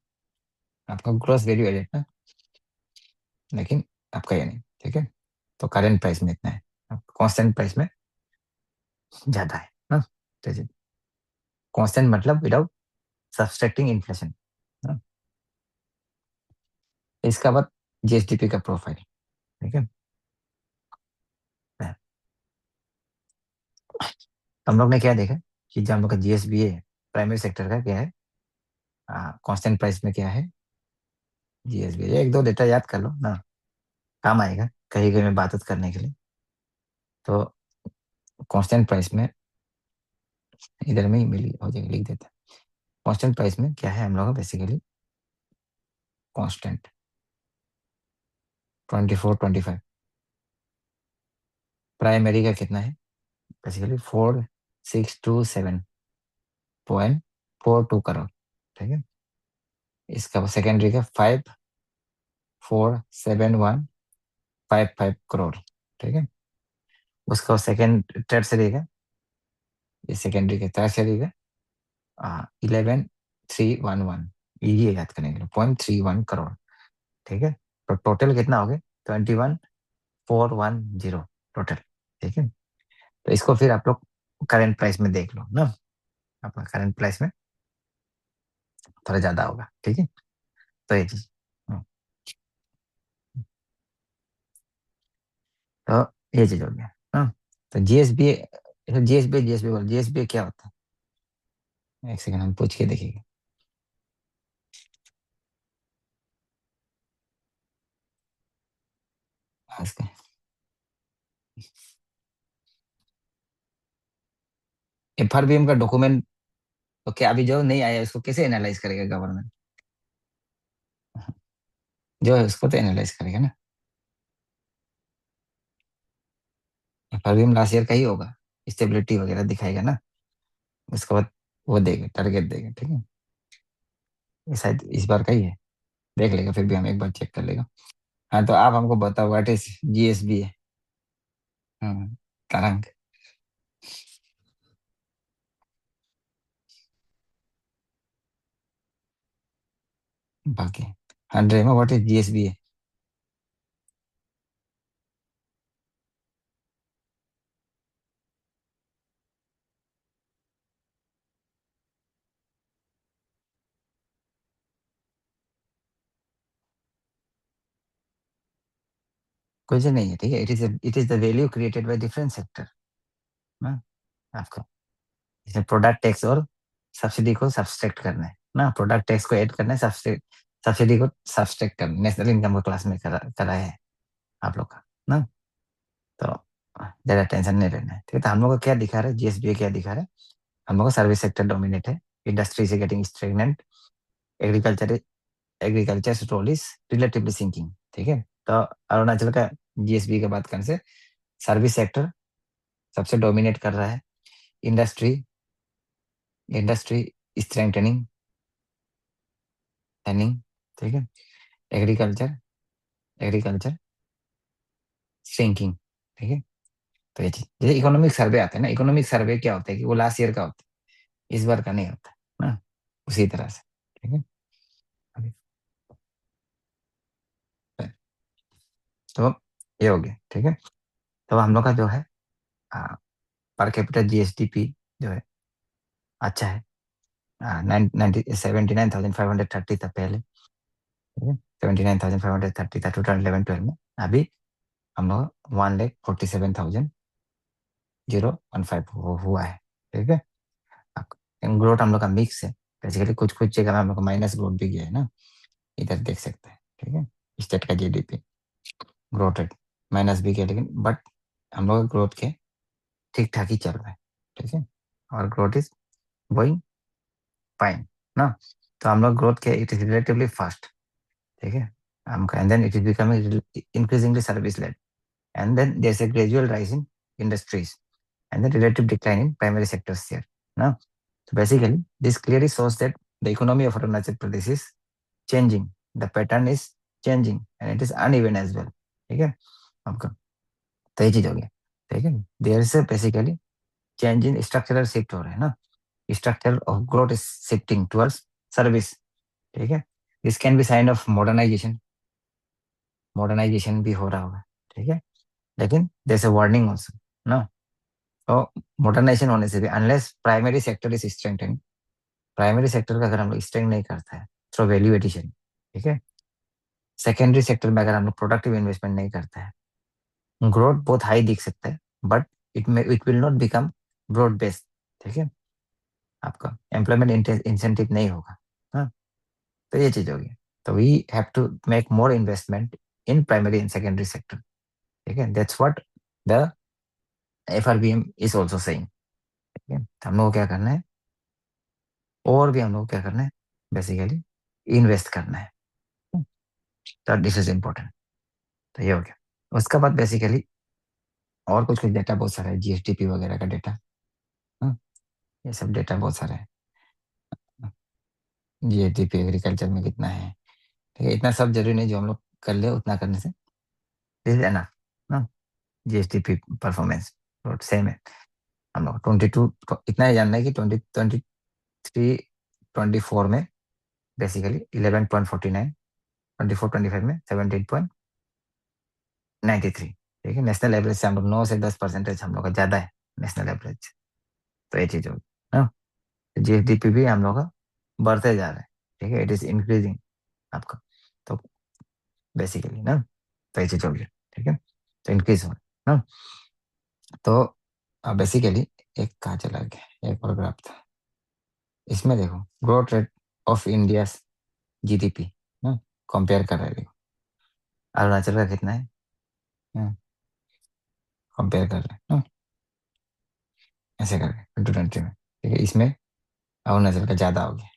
आपका ग्रॉस वैल्यू एडेड ना, लेकिन आपका ये नहीं। ठीक है, तो करेंट प्राइस में इतना है, कांस्टेंट प्राइस में ज्यादा है ना। कांस्टेंट मतलब विदाउट सब्सट्रैक्टिंग इन्फ्लेशन। इसका बाद जीएसडीपी का प्रोफाइल। ठीक है, तो हम लोग ने क्या देखा कि जो हम लोग का जीएसबी है, प्राइमरी सेक्टर का क्या है, कांस्टेंट प्राइस में क्या है, जीएसबी। एक दो डेटा याद कर लो ना, काम आएगा कहीं कहीं में बात उत करने के लिए। तो कांस्टेंट प्राइस में इधर में ही मिली हो जाएगी, लिख देता है। कांस्टेंट प्राइस में क्या है हम लोग का बेसिकली, कांस्टेंट 24-25। प्राइमरी का कितना है, बेसिकली 4627.42 करोड़। ठीक है, इसका सेकेंडरी का 547155 करोड़। ठीक है, उसका सेकेंड टर्सरी का, ये सेकेंडरी का टर्सरी का 11311, ये याद करने के लिए 0.31 करोड़। ठीक है, तो टोटल कितना हो गया, 21410 टोटल। ठीक है, तो इसको फिर आप लोग करंट प्राइस में देख लो ना, अपना करंट प्राइस में थोड़ा ज्यादा होगा। ठीक है, तो ये चीज। हम्म, तो ये चीज हो गया। हाँ, तो जीएसबी, जीएसबी जीएसबी बोल, जीएसबी क्या होता है, एक सेकंड हम पूछ के देखेंगे। इसका एफआरबीएम का डॉक्यूमेंट, तो क्या अभी जो नहीं आया उसको कैसे एनालाइज करेगा गवर्नमेंट, जो है उसको तो एनालाइज करेगा ना। एफआरबीएम लास्ट ईयर का ही होगा, स्टेबिलिटी वगैरह दिखाएगा ना, उसके बाद वो देगा, टारगेट देगा। ठीक है, ये शायद इस बार का ही है, देख लेगा, फिर भी हम एक बार चेक कर लेगा। हाँ, तो आप हमको बताओ व्हाट इज जीएसबी है। हाँ, तरंग। बाकी 100 में व्हाट इज जीएसबी है। कुछ नहीं है। ठीक है, it is the value created by different sector ना, आपको इसमें प्रोडक्ट टैक्स और सब्सिडी को सब्सट्रैक्ट करना है ना, प्रोडक्ट टैक्स को ऐड करना है, सब्सिडी को सब्सट्रैक्ट करना है। नेशनल इनकम का क्लास में कराया है आप लोग का ना, तो ज्यादा टेंशन नहीं रहना है। ठीक है, तो हम लोग को क्या दिखा रहा है, जीएसबी क्या दिखा रहा है, हम लोग का सर्विस सेक्टर डोमिनेट है, इंडस्ट्री से getting stagnant, agriculture agriculture role is relatively sinking. ठीक है, तो अरुणाचल का जीएसबी की बात करने से सर्विस सेक्टर सबसे डोमिनेट कर रहा है, इंडस्ट्री इंडस्ट्री स्ट्रेंथनिंग टर्निंग। ठीक है, एग्रीकल्चर एग्रीकल्चर श्रिंकिंग। ठीक है, तो ये चीज जैसे इकोनॉमिक सर्वे आता है ना, इकोनॉमिक सर्वे क्या होता है कि वो लास्ट ईयर का होता है, इस बार का नहीं होता ना, उसी तरह से। ठीक है, अभी तो ये हो गया। ठीक है, तो हम लोग का जो है पर कैपिटल जीएसडीपी जो है अच्छा है, 79,530 था पहले। ठीक है, 79,530 था 2011-12 में। अभी हम लोग 1,47,015 हुआ है। ठीक है, ग्रोथ हम लोग का मिक्स है, बेसिकली कुछ कुछ जगह में हम लोग का माइनस ग्रोथ भी गया है ना, इधर देख सकते हैं। ठीक है, स्टेट का जीडीपी ग्रोथ रेट माइनस भी गया, लेकिन बट हम लोग ग्रोथ के ठीक ठाक ही चल रहा है। ठीक है, और ग्रोथ इज गोइंग फाइन ना। तो हम लोग ग्रोथ के इट इज रिलेटिवली फास्ट, ठीक है। हम and then it is becoming increasingly service led, and then there is a gradual rise in industries, and the relative decline in primary sectors here. Now, so basically, this clearly shows that the economy of Arunachal Pradesh is changing. The pattern is changing, and it is uneven as well. ठीक है आपका, तो ये चीज हो गया, ठीक है। देयर से basically change in structural shift हो रहा है ना, structure of growth is shifting towards service, ठीक है। This can be sign of modernisation, modernisation भी हो रहा होगा, ठीक है। लेकिन there is a warning also ना। तो मॉडर्नाइजेशन होने से भी unless primary sector is strengthening, primary sector का अगर हम लोग स्ट्रेंथ नहीं करता है थ्रू वैल्यू एडिशन, ठीक है, सेकेंडरी सेक्टर में अगर हम लोग प्रोडक्टिव इन्वेस्टमेंट नहीं करता है, ग्रोथ बहुत हाई दिख सकता है, but it will not become broad based, ठीक है। आपका एम्प्लॉयमेंट इंसेंटिव नहीं होगा, हाँ। तो ये चीज होगी। तो we have to make more investment in primary and secondary sector, ठीक है। That's what the FRBM is also saying, ठीक है। तो हम लोग को क्या करना है, और भी हम लोग को क्या करना है, बेसिकली इन्वेस्ट करना है, तो दिस इज इम्पोर्टेंट। तो ये हो गया। उसके बाद बेसिकली और कुछ कुछ डेटा बहुत सारा है, GSDP वगैरह का डेटा, हाँ, ये सब डेटा बहुत सारा है। GSDP एग्रीकल्चर में कितना है, ठीक है। इतना सब जरूरी नहीं, जो हम लोग कर ले उतना करने से दिस इज एनफ ना। GSDP परफॉर्मेंस सेम है। हम लोग 22 इतना ही जानना है कि 2023-24 में बेसिकली 11.49, 24-25 में 17.93, ठीक है। नेशनल एवरेज से हम लोग 9 से 10% हम लोग का ज्यादा है नेशनल एवरेज। तो ये चीज होगी ना। GSDP भी हम लोग का बढ़ते जा रहा है, ठीक है, इट इज इंक्रीजिंग आपका। तो बेसिकली ना, तो ये चीज होगी, ठीक है। तो इंक्रीज हो रहा है ना। तो बेसिकली एक कहाँ चला गया, एक और ग्राफ था, इसमें देखो growth rate of India GDP ना, कंपेयर कर रहे हैं, देखो अरुणाचल का कितना है, कंपेयर कर रहे हैं ना, ऐसे करके 2020 में, ठीक है। इसमें अरुणाचल का ज्यादा हो गया,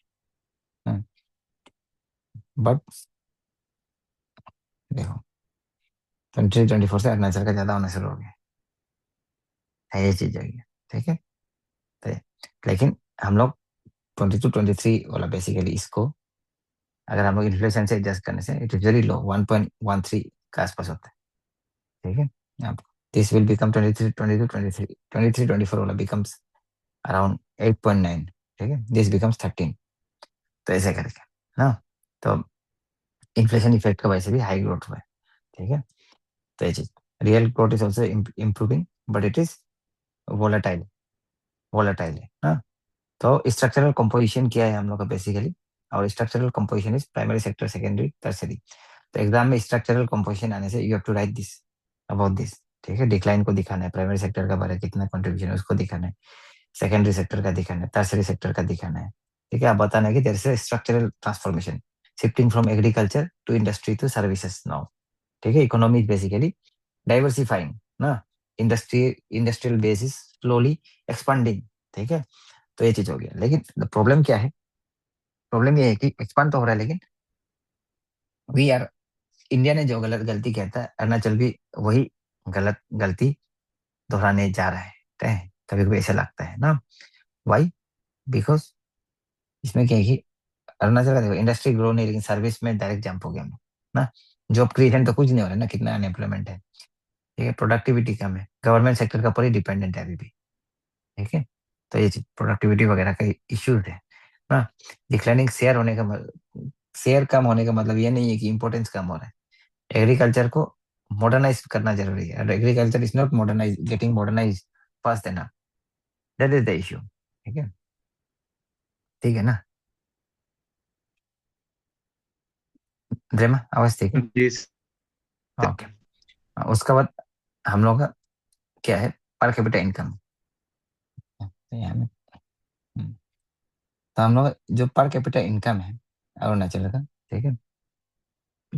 बट देखो 2024 से अरुणाचल का ज्यादा होना शुरू हो गया है, ये चीज होगी, ठीक है। तो लेकिन हम लोग 22-23 वाला बेसिकली इसको अगर हम लोग इन्फ्लेशन से एडजस्ट करने से इट इज वेरी लो, 1.13 के आसपास होता है, ठीक है। अब दिस विल बिकम 23-24 वाला बिकम्स अराउंड 8.9, ठीक है। दिस बिकम्स 13, तो ऐसे करके ना। तो इन्फ्लेशन इफेक्ट का वजह से भी हाई ग्रोथ हुआ है, ठीक है। तो ये चीज real growth is also improving, but it is volatile, volatile है ना। तो स्ट्रक्चरल कंपोजिशन क्या है हम लोग का बेसिकली, और structural composition is primary sector, secondary, tertiary. तो एग्जाम में स्ट्रक्चरल कंपोजिशन आने से you have to write this about this, ठीक है। डिक्लाइन को दिखाना है, प्राइमरी सेक्टर का बारे कितना कंट्रीब्यूशन है उसको दिखाना है, सेकेंडरी सेक्टर का दिखाना है, टर्सरी सेक्टर का दिखाना है, ठीक है। आप बताना है कि there is a structural transformation shifting from agriculture to industry to services now, ठीक है। इकोनॉमी बेसिकली डाइवर्सिफाइंग ना, industry industrial base is slowly expanding, ठीक है। तो ये चीज हो गया। लेकिन प्रॉब्लम क्या है, प्रॉब्लम ये है कि एक्सपांड तो हो रहा है, लेकिन वी आर इंडिया ने जो गलत गलती किया था, अरुणाचल भी वही गलत गलती दोहराने जा रहा है, कभी कभी ऐसा लगता है ना। वाई, बिकॉज इसमें क्या है कि अरुणाचल का देखो इंडस्ट्री ग्रो नहीं, लेकिन सर्विस में डायरेक्ट जंप हो गया हम लोग ना। जॉब क्रिएशन तो कुछ नहीं हो रहा है ना, कितना अनएम्प्लॉयमेंट है, ठीक है। प्रोडक्टिविटी कम है, गवर्नमेंट सेक्टर का पूरी डिपेंडेंट है अभी भी, ठीक है। तो ये चीज प्रोडक्टिविटी वगैरह का इश्यूज है ना। डिक्लाइनिंग शेयर होने का शेयर कम होने का मतलब ये नहीं है कि इंपॉर्टेंस कम हो रहा है। एग्रीकल्चर को मॉडर्नाइज करना जरूरी है, और agriculture is not modernise getting modernise fast enough, that is the issue, ठीक है। ठीक है ना, प्रेमा आवाज ठीक है, जी ओके। उसके बाद हम लोग का क्या है, पर कैपिटा इनकम, तो यहाँ में तो हम लोग जो पर कैपिटा इनकम है अरुणाचल का, ठीक है,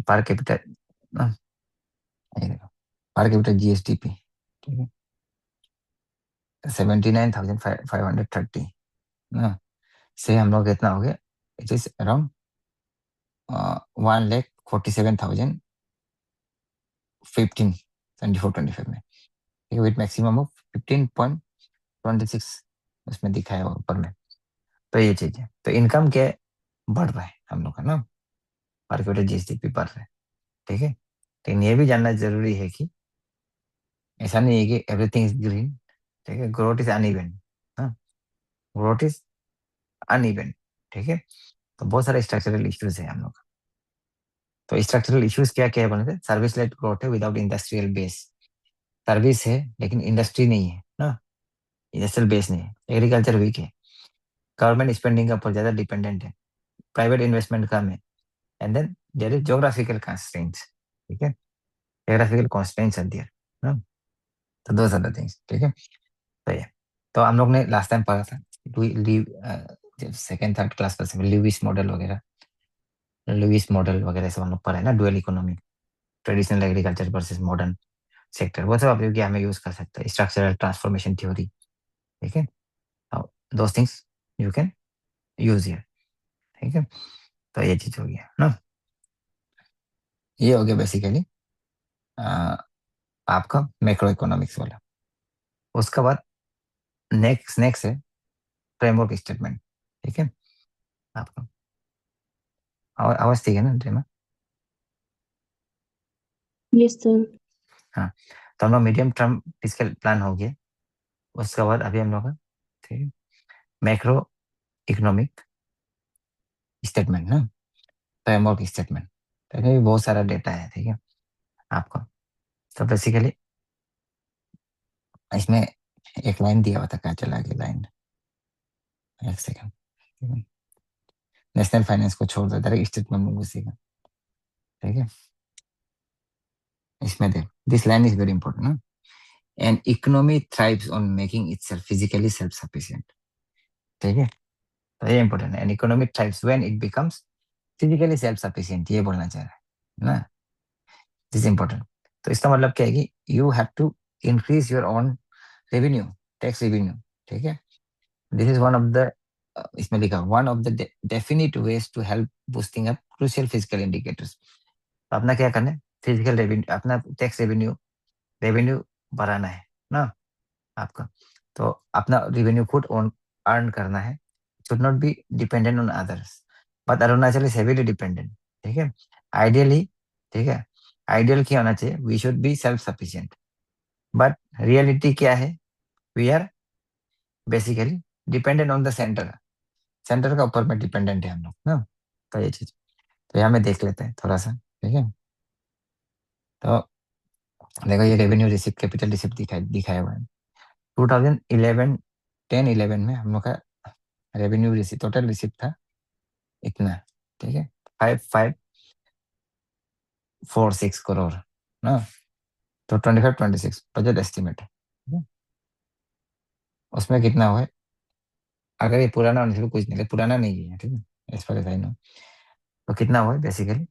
per capita per capita GSDP, ठीक है, 79,530, ना, से हम लोग कितना हो गया, इट इज अराउंड 1,46,015 में, ठीक है, विथ मैक्सिमम ऑफ 15.26 उसमें दिखा है ऊपर में। तो ये चीज है, तो इनकम क्या है, बढ़ रहा है हम लोग का ना, पर कैपिटा जीएसडीपी बढ़ रहा है, ठीक है। लेकिन ये भी जानना जरूरी है कि ऐसा नहीं है कि एवरीथिंग इज ग्रीन, ठीक है, ग्रोथ इज अनइवन, हाँ, ग्रोथ इज अनइवन, ठीक है। तो बहुत सारे स्ट्रक्चरल इश्यूज है हम लोग का। तो स्ट्रक्चरल इश्यूज क्या क्या है बोले थे, सर्विस लेड ग्रोथ है विदाउट इंडस्ट्रियल बेस, सर्विस है लेकिन इंडस्ट्री नहीं है ना, इंडस्ट्रियल बेस नहीं है, एग्रीकल्चर वीक है, गवर्नमेंट स्पेंडिंग का ऊपर ज्यादा डिपेंडेंट है, प्राइवेट इन्वेस्टमेंट कम है, and then there is geographical constraints, ठीक है, ज्योग्राफिकल कंस्ट्रेंट्स आर देयर ना। तो दो आर द थिंग्स, ठीक है। तो ये, तो हम लोग ने लास्ट टाइम पढ़ा था, जब सेकंड थर्ड क्लास का समय लुइस मॉडल वगैरह, लुइस मॉडल वगैरह सब हम लोग पढ़ा है ना, dual economy, traditional agriculture versus modern sector, वो सब आप लोग हमें यूज कर सकते हैं, स्ट्रक्चरल ट्रांसफॉर्मेशन थ्योरी, ठीक है, those things you can use here, ठीक है। तो ये चीज हो गया ना, ये हो गया बेसिकली आपका मैक्रो इकोनॉमिक्स वाला। उसके बाद नेक्स्ट नेक्स्ट है फ्रेमवर्क स्टेटमेंट, ठीक है। आपका आवाज ठीक है ना ड्रीमा? Yes, sir. हाँ, तो हम लोग मीडियम टर्म फिजिकल प्लान हो गया। उसके बाद अभी हम लोग का, ठीक है, मैक्रो इकोनॉमिक स्टेटमेंट ना, फ्रेमवर्क स्टेटमेंट, तो इसमें भी बहुत सारा डेटा है, ठीक है आपको। तो बेसिकली इसमें एक लाइन दिया हुआ था, क्या चला गया लाइन, एक सेकंड, नेशनल फाइनेंस को छोड़ दो, डायरेक्ट स्टेटमेंट में घुसेगा, ठीक है। इसमें देख, this line is very important ना, an economy thrives on making itself physically self sufficient, ठीक है। तो ये इंपॉर्टेंट है, an economy thrives when it becomes physically self sufficient, ये बोलना चाह रहा है ना, दिस इंपॉर्टेंट। तो इसका मतलब क्या है कि you have to increase your own revenue, tax revenue, ठीक है। This is one of the, इसमें लिखा one of the definite ways to help boosting up crucial fiscal indicators. तो अपना क्या करना है, फिजिकल रेवेन्यू, अपना टैक्स रेवेन्यू, रेवेन्यू बढ़ाना है ना आपका। तो अपना रेवेन्यू खुद अर्न करना है, should not be dependent on others, but Arunachal is heavily dependent, ठीक है, आइडियली, ठीक है। आइडियल क्या होना चाहिए, we should be self sufficient, but reality क्या है, we are basically dependent on the centre, centre का ऊपर में डिपेंडेंट है हम लोग ना। तो ये चीज, तो यहाँ में देख लेते हैं थोड़ा सा, ठीक है। तो देखो ये रेवेन्यू रिसिप्ट, कैपिटल रिसिप्ट दिखाया हुआ है। 2011, 10-11 में हम लोग का रेवेन्यू रिसिप्ट, टोटल रिसिप्ट था इतना, ठीक है, 5546 करोड़ ना। तो 25-26 बजट एस्टिमेट है, ठीक है? उसमें कितना हुआ है, अगर ये पुराना होने से भी कुछ नहीं, पुराना नहीं है, ठीक है, as far as I know. तो कितना हुआ है बेसिकली,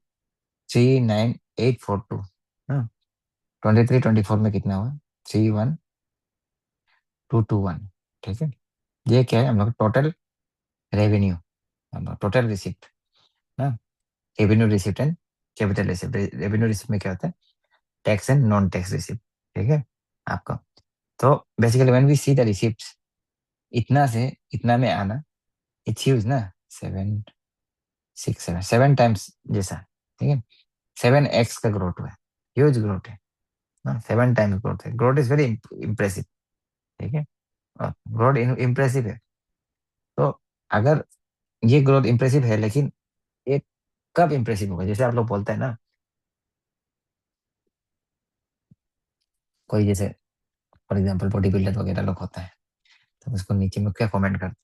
39842 हाँ, 23-24 में कितना हुआ, 31221, ठीक है। ये क्या है, हम लोग टोटल रेवेन्यू, हम लोग टोटल रिसिप्ट ना, revenue receipt and capital receipt. Revenue receipt में क्या होता है, tax and non tax receipt, ठीक है आपका। तो basically when we see the receipt, इतना से इतना में आना, इट्स ह्यूज ना, 7 6 7 टाइम्स जैसा, ठीक है, 7x का ग्रोथ हुआ है, ह्यूज ग्रोथ है ना, 7 टाइम्स ग्रोथ है, ग्रोथ इज वेरी इम्प्रेसिव, ठीक है, ग्रोथ इम्प्रेसिव है। तो अगर ये ग्रोथ इम्प्रेसिव है, लेकिन ये कब इम्प्रेसिव होगा, जैसे आप लोग बोलते हैं ना, कोई जैसे फॉर एग्जाम्पल बॉडी बिल्डर वगैरह लोग होता है, तो उसको नीचे में क्या कमेंट करते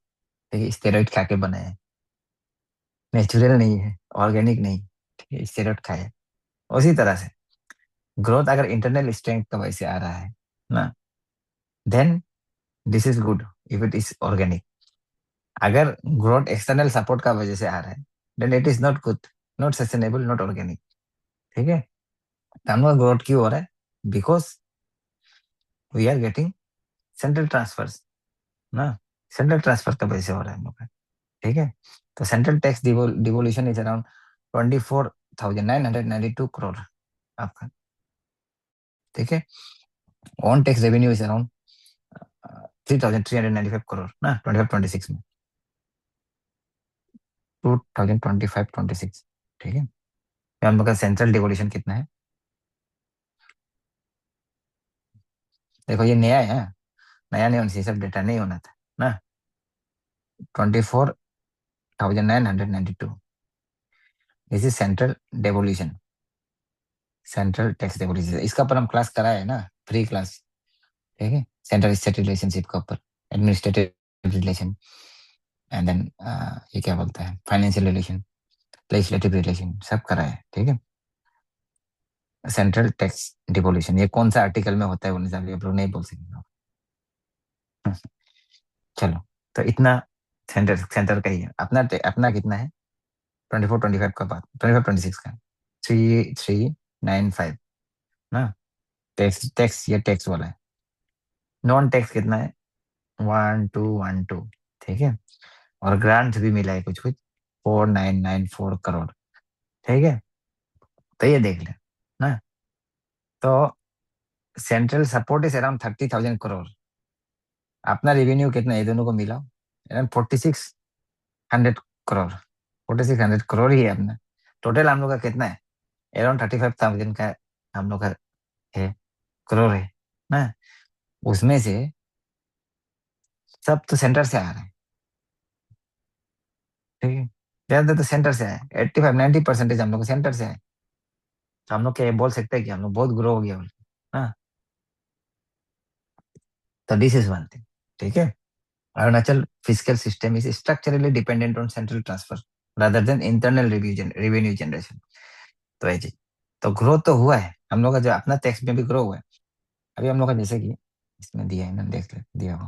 हैं, स्टेरॉइड खा के बनाए हैं, नेचुरल नहीं है, ऑर्गेनिक नहीं, ठीक है, स्टेरॉइड खाए। उसी तरह से ग्रोथ अगर इंटरनल स्ट्रेंथ का वजह से आ रहा है ना, then this is good, if it is organic. अगर ग्रोथ एक्सटर्नल सपोर्ट का वजह से आ रहा है, then it is not good, not sustainable, not organic, ठीक है। हम ग्रोथ क्यों हो रहा है, because we are getting central transfers ना, सेंट्रल ट्रांसफर का पैसे हो रहा है हम लोग का। ठीक है। तो central tax devolution is around 24,992 crore आपका। ठीक है। On tax revenue is around 3,395 crore ना, 25-26 में, 2025-26। ठीक है। हम लोग का सेंट्रल डिवोल्यूशन कितना है? देखो ये नया है, नया नहीं होना चाहिए, सब डेटा नहीं होना था ना। 24,992, this is central devolution, central tax devolution. इसका पर हम क्लास कराए है ना, फ्री क्लास। ठीक है। सेंट्रल स्टेट रिलेशनशिप के ऊपर, एडमिनिस्ट्रेटिव रिलेशन, एंड देन ये क्या बोलता है, फाइनेंशियल रिलेशन, लेजिस्लेटिव रिलेशन, सब कराए है। ठीक है। सेंट्रल टैक्स डिवोल्यूशन ये कौन सा आर्टिकल में होता है वो नहीं, आप लोग नहीं बोल सकते। चलो, तो इतना सेंटर सेंटर का ही है। अपना अपना कितना है? 24-25 का बात, 25-26 का 3,395 ना। टैक्स टैक्स ये टैक्स वाला है। नॉन टैक्स कितना है? 1,212। ठीक है। और ग्रांट भी मिला है कुछ कुछ, 4,994 करोड़। ठीक है। तो ये देख ले ना। तो central support is around 30,000 crore. अपना रेवेन्यू कितना है, ये दोनों को मिला अराउंड 4,600 करोड़। 4,600 करोड़ ही है अपना। टोटल हम लोग का कितना है? अराउंड 35,000 का हम लोग का है, करोड़ है ना। उसमें से सब तो सेंटर से आ रहे हैं। ठीक है। ज्यादा तो सेंटर से आए, 85-90% हम लोग को सेंटर से आए। तो हम लोग क्या ये बोल सकते हैं कि हम लोग बहुत ग्रो हो गया बोल के? हाँ। तो दिस इज वन थिंग। ठीक है। Arunachal physical system is structurally dependent on central transfer rather than internal revenue generation. तो ये चीज, तो ग्रोथ तो हुआ है हम लोग का, जो अपना टैक्स में भी ग्रो हुआ है। अभी हम लोग का जैसे कि इसमें दिया है ना, देख ले दिया हो।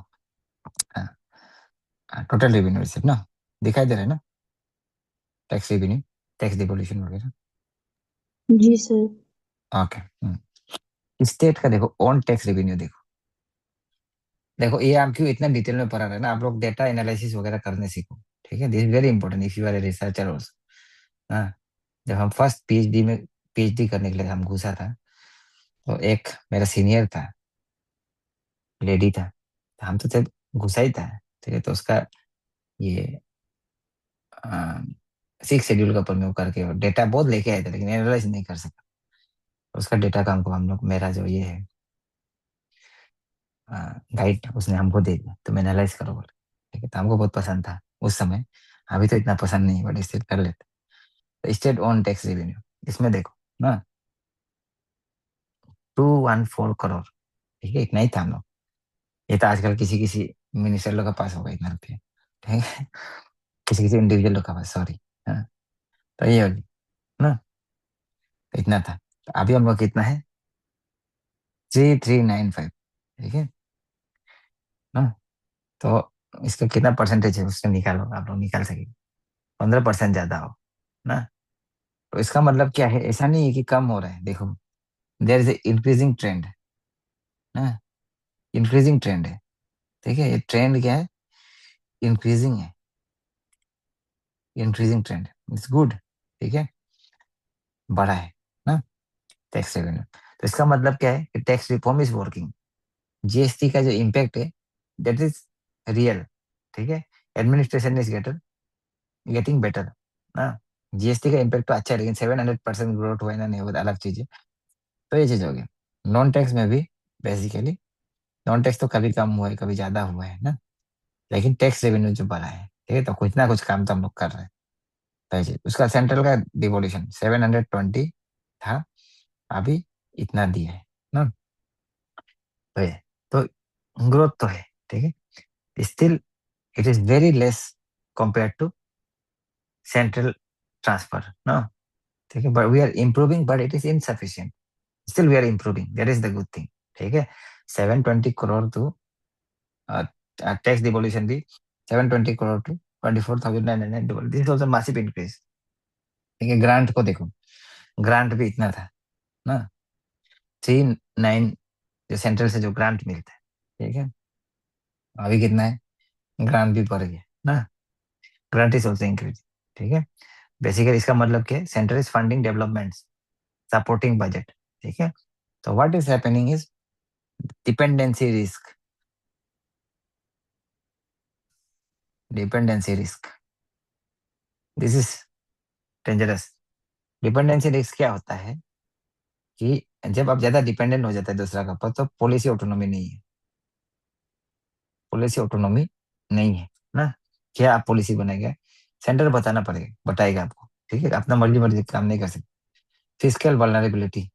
हाँ, टोटल रेवेन्यू रिसिप्ट ना, दिखाई दे रहा है ना, टैक्स रेवेन्यू, टैक्स डिवोल्यूशन वगैरह। जी सर। ओके। स्टेट का देखो, ऑन टैक्स रेवेन्यू देखो। देखो ये आप क्यों इतना डिटेल में पढ़ा रहे हैं ना, आप लोग डेटा एनालिसिस वगैरह करने सीखो। ठीक है। This is very important if you are a researcher also. हाँ। जब हम फर्स्ट पीएचडी में, पीएचडी करने के लिए हम घुसा था, तो एक मेरा सीनियर था, लेडी था, तो हम तो जब घुसा ही था। ठीक है। तो उसका ये सिक्स शेड्यूल का ऊपर में वो करके डेटा बहुत लेके आए थे, लेकिन एनालाइज नहीं कर सका। तो उसका डेटा का हमको, हम लोग, मेरा जो ये है गाइड, उसने हमको दे दिया, तो मैं एनालाइज करो बोले। ठीक है। तो हमको बहुत पसंद था उस समय। अभी तो इतना पसंद नहीं, बट स्टिल कर लेते। तो स्टेट ऑन टैक्स रेवेन्यू, इसमें देखो ना, 214 करोड़। ठीक है। इतना ही था हम लोग। ये तो आजकल किसी किसी मिनिस्टर लोग के पास होगा इतना रुपया। ठीक है। किसी किसी इंडिविजुअल लोग के पास, सॉरी। हाँ। तो ये होगी ना, तो इतना था। तो अभी हम लोग कितना है? 3,395। ठीक है ना। तो इसका कितना परसेंटेज है उससे निकालो, आप लोग निकाल सकेंगे। 15% ज्यादा हो ना। तो इसका मतलब क्या है? ऐसा नहीं है कि कम हो रहा है, देखो देयर इज इंक्रीजिंग ट्रेंड ना, इंक्रीजिंग ट्रेंड है। ठीक है। ये ट्रेंड क्या है? इंक्रीजिंग है, इंक्रीजिंग ट्रेंड, इट्स गुड। ठीक है। बढ़ा है ना टैक्स रेवेन्यू। तो इसका मतलब क्या है कि tax reform is working. GST का जो इम्पैक्ट है, दैट इज रियल। ठीक है। एडमिनिस्ट्रेशन इज गेटिंग बेटर ना। जीएसटी का इम्पैक्ट तो अच्छा है, लेकिन 700% ग्रोथ हुआ है ना, नहीं वो अलग चीज है। तो ये चीज हो गई। नॉन टैक्स में भी बेसिकली, नॉन टैक्स तो कभी कम हुआ है, कभी ज्यादा हुआ है ना, लेकिन टैक्स रेवेन्यू जो बढ़ा है, ठीक है, तो कुछ ना कुछ काम तो हम लोग कर रहे हैं। तो ये चीज, उसका सेंट्रल का डिवोल्यूशन 720 था, अभी इतना दिया है ना। तो ये, तो ग्रोथ तो है। ठीक है। Still it is very less compare to central transfer ना। ठीक है। But we are improving, but it is insufficient. Still we are improving, that is the good thing. ठीक है। 720 करोड़ टू टैक्स डिवोल्यूशन भी, 720 crore to 24,900, this also massive increase. ठीक है। Grant को देखो, ग्रांट भी इतना था ना, 3,9, जो सेंट्रल से जो ग्रांट मिलता है। ठीक है। अभी कितना है? ग्रांट भी बढ़ गया ना, ग्रांट इज ऑल्सो इंक्रीज। ठीक है, बेसिकली इसका मतलब क्या है, centre is funding development, supporting budget. ठीक है, तो what is happening is dependency risk, dependency risk, this is dangerous. Dependency risk क्या होता है कि जब आप ज्यादा डिपेंडेंट हो जाता है दूसरा का ऊपर, तो पॉलिसी ऑटोनॉमी नहीं है, पॉलिसी ऑटोनॉमी नहीं है ना। क्या आप पॉलिसी बनाएगा, सेंटर बताना पड़ेगा, बताएगा आपको। ठीक है, अपना मर्जी मर्जी काम नहीं कर सकते। फिजिकल वल्नरेबिलिटी,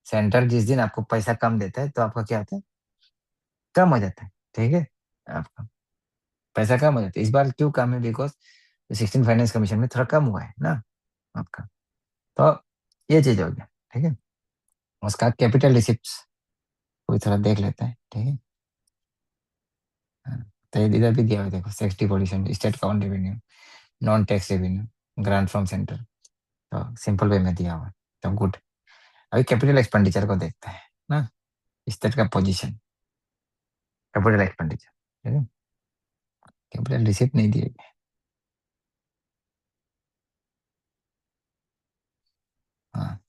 सेंटर जिस दिन आपको पैसा कम देता है तो आपका क्या होता है, कम हो जाता है। ठीक है, आपका पैसा कम हो जाता है। इस बार क्यों कम है, बिकॉज 16 फाइनेंस कमीशन में थोड़ा कम हुआ है ना आपका। तो ये चीज हो गया। ठीक है, उसका कैपिटल रिसिप्ट कोई थोड़ा देख लेता है। ठीक है, हाँ, तो ये इधर भी दिया हुआ है, देखो, sex deposition, state count revenue, non tax revenue, grant from centre, तो सिंपल वे में दिया हुआ है, तो गुड। अभी कैपिटल एक्सपेंडिचर को देखते हैं ना, स्टेट का पोजीशन, कैपिटल एक्सपेंडिचर। ठीक है, कैपिटल रिसिप्ट नहीं दिए गए। हाँ,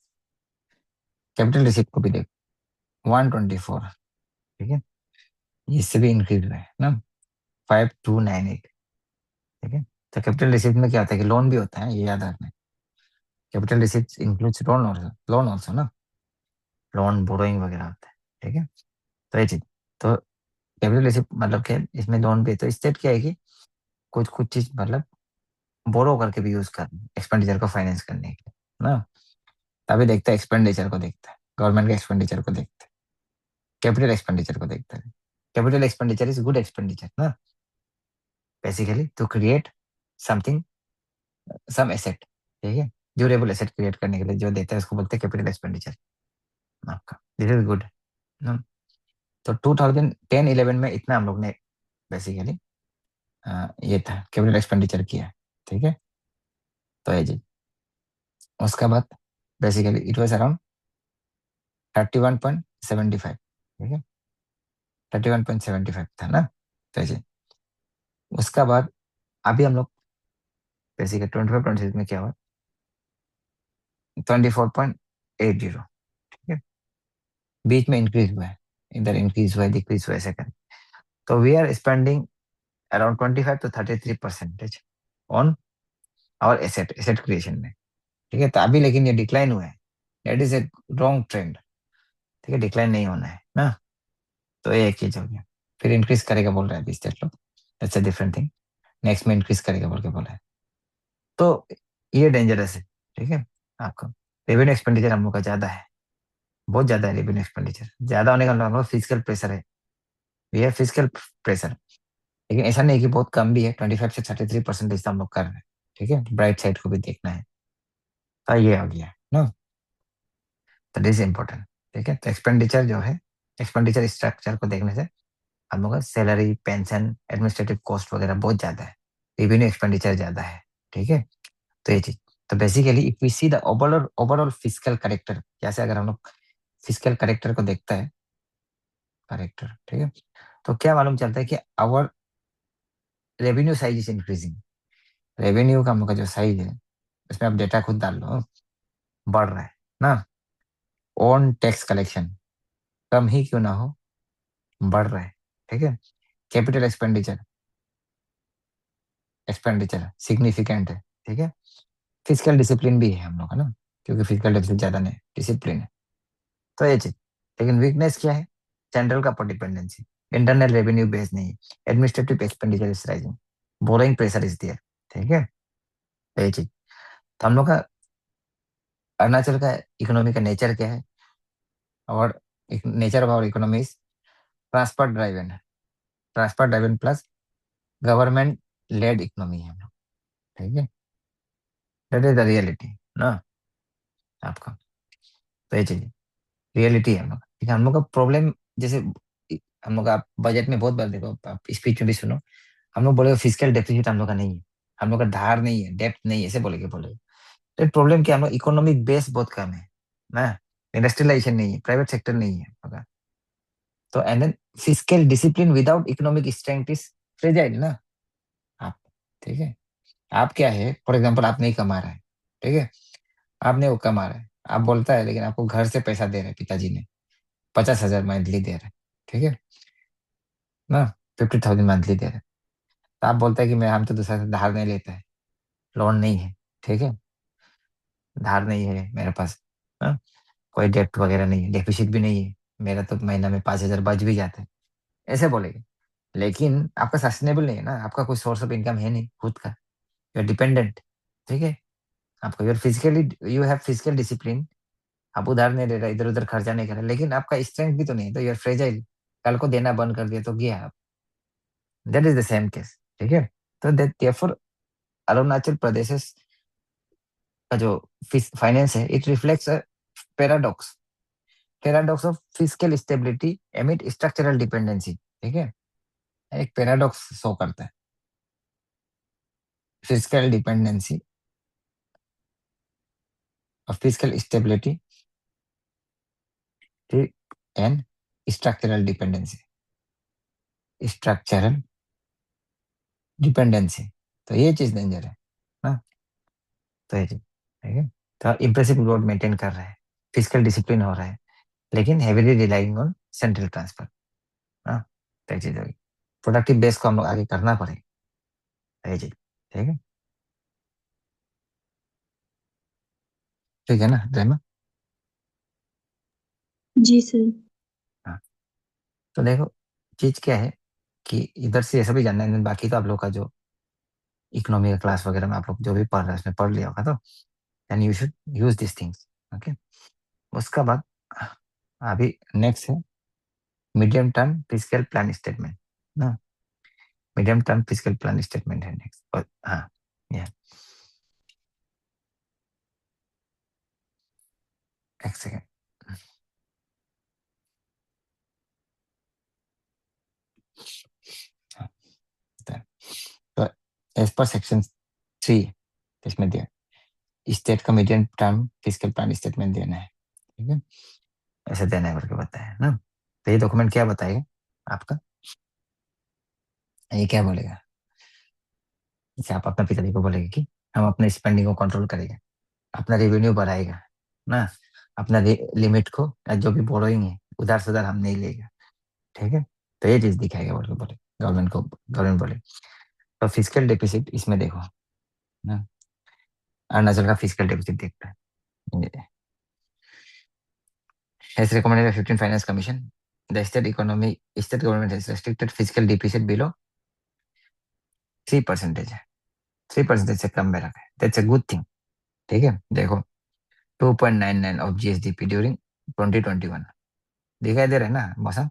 कैपिटल रिसिप्ट को भी देखो, 124। ठीक है, इससे भी इंक्रीज हुआ है ना, 5298। ठीक है, तो कैपिटल रिसिप्ट में क्या होता है कि लोन भी होता है, ये याद रखना। कैपिटल रिसिप्ट इंक्लूड्स लोन, और लोन ऑल्सो ना, लोन बोरोइंग वगैरह होता है। ठीक है, तो ये चीज, तो कैपिटल रिसिप्ट मतलब क्या है, इसमें लोन भी है, तो स्टेट क्या है कि कुछ कुछ चीज मतलब बोरो करके भी यूज कर एक्सपेंडिचर को फाइनेंस करने के लिए ना। तभी देखता है एक्सपेंडिचर को, देखता है गवर्नमेंट के एक्सपेंडिचर को, देखता है कैपिटल एक्सपेंडिचर को, देखता है। Capital expenditure is good expenditure ना, basically to create something, some asset. ठीक है, ड्यूरेबल एसेट क्रिएट करने के लिए जो देता है उसको बोलते हैं कैपिटल एक्सपेंडिचर आपका, दिस इज गुड ना। तो 2010-11 में इतना हम लोग ने बेसिकली ये था कैपिटल एक्सपेंडिचर किया। ठीक है, तो ये जी, उसका बाद बेसिकली इट वाज अराउंड 31.75। ठीक है, 31.75 था ना, तो जी, उसका बाद अभी हम लोग बेसिकली 25-26 में क्या हुआ, 24.80। ठीक है, बीच में इंक्रीज हुआ है, इधर इंक्रीज हुआ है, डिक्रीज हुआ है, ऐसे कर। तो we are spending around 25 to 33% on our asset, asset creation में। ठीक है, तो अभी लेकिन ये डिक्लाइन हुआ है, that is a wrong trend. ठीक है, डिक्लाइन नहीं होना है ना, तो ये एक चीज हो गया। फिर इंक्रीज करेगा बोल रहा है अभी स्टेट लोग, that's a different thing. Next में इंक्रीज करेगा बोल के बोला है, तो ये डेंजरस है। ठीक है, आपका रेवेन्यू एक्सपेंडिचर हम लोग का ज्यादा है, बहुत ज्यादा है रेवेन्यू एक्सपेंडिचर, ज्यादा होने का मतलब हम लोग फिजिकल प्रेशर है, ये फिजिकल प्रेशर। लेकिन ऐसा नहीं कि बहुत कम भी है, 25 से 33% हम लोग कर रहे हैं। ठीक है, ब्राइट साइड को भी देखना है, तो ये हो गया ना, तो दिस इम्पोर्टेंट। ठीक है, तो एक्सपेंडिचर जो है, एक्सपेंडिचर स्ट्रक्चर को देखने से हम लोग का सैलरी, पेंशन, एडमिनिस्ट्रेटिव कॉस्ट वगैरह बहुत ज्यादा है, रेवेन्यू एक्सपेंडिचर ज्यादा है। ठीक है, तो ये चीज, तो basically if we see the overall overall physical character, जैसे अगर हम लोग फिजिकल करेक्टर को देखता है, करेक्टर। ठीक है, तो क्या मालूम चलता है कि our revenue size is increasing, revenue का हम लोग का जो साइज है, इसमें आप डेटा खुद डाल लो, बढ़ रहा है ना। ऑन टैक्स कलेक्शन कम ही क्यों ना हो, बढ़ रहा है। ठीक है, कैपिटल एक्सपेंडिचर, एक्सपेंडिचर सिग्निफिकेंट है। ठीक है, फिजिकल डिसिप्लिन भी है हम लोग का ना, क्योंकि फिजिकल डिसिप्लिन ज्यादा नहीं, डिसिप्लिन है, तो ये चीज। लेकिन वीकनेस क्या है, सेंट्रल का डिपेंडेंसी, इंटरनल रेवेन्यू बेस नहीं, administrative expenditure is rising, borrowing pressure is there. ठीक है, तो ये चीज, तो हम लोग का अरुणाचल का इकोनॉमी का नेचर क्या है, और nature of our economy is transport driven है, transport driven plus government led economy है हम लोग। ठीक है, दैट इज द रियलिटी ना आपका, तो ये चीज रियलिटी है हम लोग। ठीक है, हम लोग का प्रॉब्लम, जैसे हम लोग का बजट में बहुत बार देखो, आप स्पीच में भी सुनो, हम लोग बोले फिजिकल डेफिसिट हम लोग का नहीं है, हम लोग का धार नहीं है, डेप्थ नहीं है, ऐसे बोलेगे। तो प्रॉब्लम क्या है, हम लोग इकोनॉमिक बेस बहुत कम है ना, इंडस्ट्रियलाइजेशन नहीं है, प्राइवेट सेक्टर नहीं है, पता। तो and then physical discipline without economic strength is fragile ना आप। ठीक है, आप क्या है, फॉर एग्जाम्पल आप नहीं कमा रहे हैं, ठीक है, आपने वो कमा रहे हैं, आप बोलता है, लेकिन आपको घर से पैसा दे रहे हैं पिताजी ने, 50,000 मंथली दे रहे हैं, ठीक है ना, 50,000 मंथली दे रहे हैं। तो आप बोलता है कि मैं, हम तो दूसरा से धार नहीं लेते हैं, लोन नहीं है, ठीक है, धार नहीं है मेरे पास, हाँ, कोई डेप्ट वगैरह नहीं है, डेफिसिट भी नहीं है, मेरा तो महीना में 5,000 बच भी जाते हैं, ऐसे बोलेंगे। लेकिन आपका सस्टेनेबल नहीं है ना, आपका कोई सोर्स ऑफ इनकम है नहीं खुद का, यू आर डिपेंडेंट, ठीक है, आपको your physically, you have physical discipline, आप उधार नहीं ले रहे, इधर उधर खर्चा नहीं कर रहे, लेकिन आपका स्ट्रेंथ भी तो नहीं है, तो यूर फ्रेजाइल, कल को देना बंद कर दिया तो गया आप। That is the same case, ठीक है। तो दैट देयरफॉर अरुणाचल प्रदेश का जो फाइनेंस है, it reflects a paradox, paradox of physical stability एमिड structural dependency, ठीक है, एक पैराडॉक्स शो करता है, फिजिकल डिपेंडेंसी और physical stability and structural dependency, structural dependency, तो ये चीज डेंजर है ना। तो ये चीज, ठीक है, तो इम्प्रेसिव ग्रोथ मेंटेन कर रहा है, फिजिकल डिसिप्लिन हो रहा है, लेकिन heavily relying on central transfer, हाँ, तो ये चीज होगी, प्रोडक्टिव बेस को हम लोग आगे करना पड़ेगा, तो ये चीज, ठीक है, ठीक है ना रेमा। जी सर। हाँ, तो देखो, चीज क्या है कि इधर से ऐसा भी जानना है, बाकी तो आप लोग का जो इकोनॉमी का क्लास वगैरह में आप लोग जो भी पढ़ रहे हैं उसमें पढ़ लिया होगा, तो then you should use this things, okay. उसका बाद अभी नेक्स्ट है medium term physical plan statement ना, medium term physical plan statement है नेक्स्ट, और हाँ, ये एक सेकेंड, तो एज पर सेक्शन 3 इसमें दिया, स्टेट का medium term physical plan statement देना है, ठीक है, ऐसे देना है करके बताया ना। तो ये डॉक्यूमेंट क्या बताएगा आपका, ये क्या बोलेगा, जैसे आप अपने पिताजी को बोलेंगे कि हम अपने स्पेंडिंग को कंट्रोल करेंगे, अपना रेवेन्यू बढ़ाएगा ना, अपना लिमिट को, या जो भी बोरोइंग है उधार सुधार हम नहीं लेगा, ठीक है, तो ये चीज दिखाएगा बोल के बोले गवर्नमेंट को, गवर्नमेंट बोले। तो फिजिकल डेफिसिट इसमें देखो ना, अरुणाचल का फिजिकल डेफिसिट देखता है, as recommended by 15 Finance Commission, the state government has restricted fiscal deficit below 3%, है, 3% से कम में रखा है, दैट्स अ गुड थिंग, ठीक है। देखो 2.99 ऑफ जीएसडीपी ड्यूरिंग 2021, दिखाई दे रहा है ना मौसम,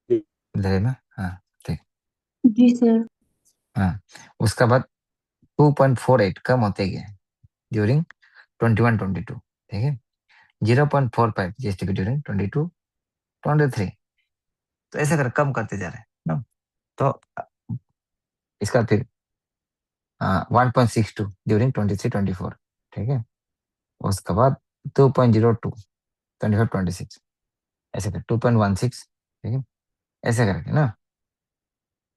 इधर में, हाँ, ठीक, जी सर। हाँ, उसका बाद 2.48 कम होते गए ड्यूरिंग 21-22, ठीक है, 0.45 जीएसडीपी ड्यूरिंग 22-23, तो ऐसे कर कम करते जा रहे हैं ना। तो इसका फिर 1.62 ड्यूरिंग 23-24, ठीक है, उसके बाद 2.02 25-26, ऐसे कर 2.16, ठीक है, ऐसे करके ना,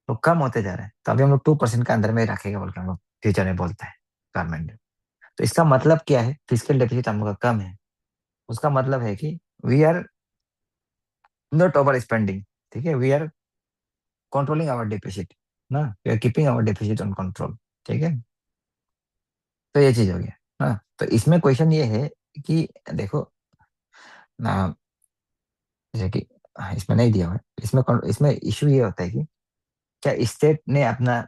तो कम होते जा रहे हैं, तो अभी हम लोग 2% के अंदर में ही रखेगा बोल के हम लोग फ्यूचर में बोलता है गवर्नमेंट। तो इसका मतलब क्या है, फिजिकल डेफिसिट हम लोग का कम है, उसका मतलब है कि we are not over spending, ठीक है, we are controlling our deficit ना, we are keeping our deficit on control, ठीक है, तो ये चीज हो गया ना। तो इसमें क्वेश्चन ये है कि देखो ना, जैसे कि इसमें नहीं दिया हुआ है, इसमें इशू ये होता है कि क्या स्टेट ने अपना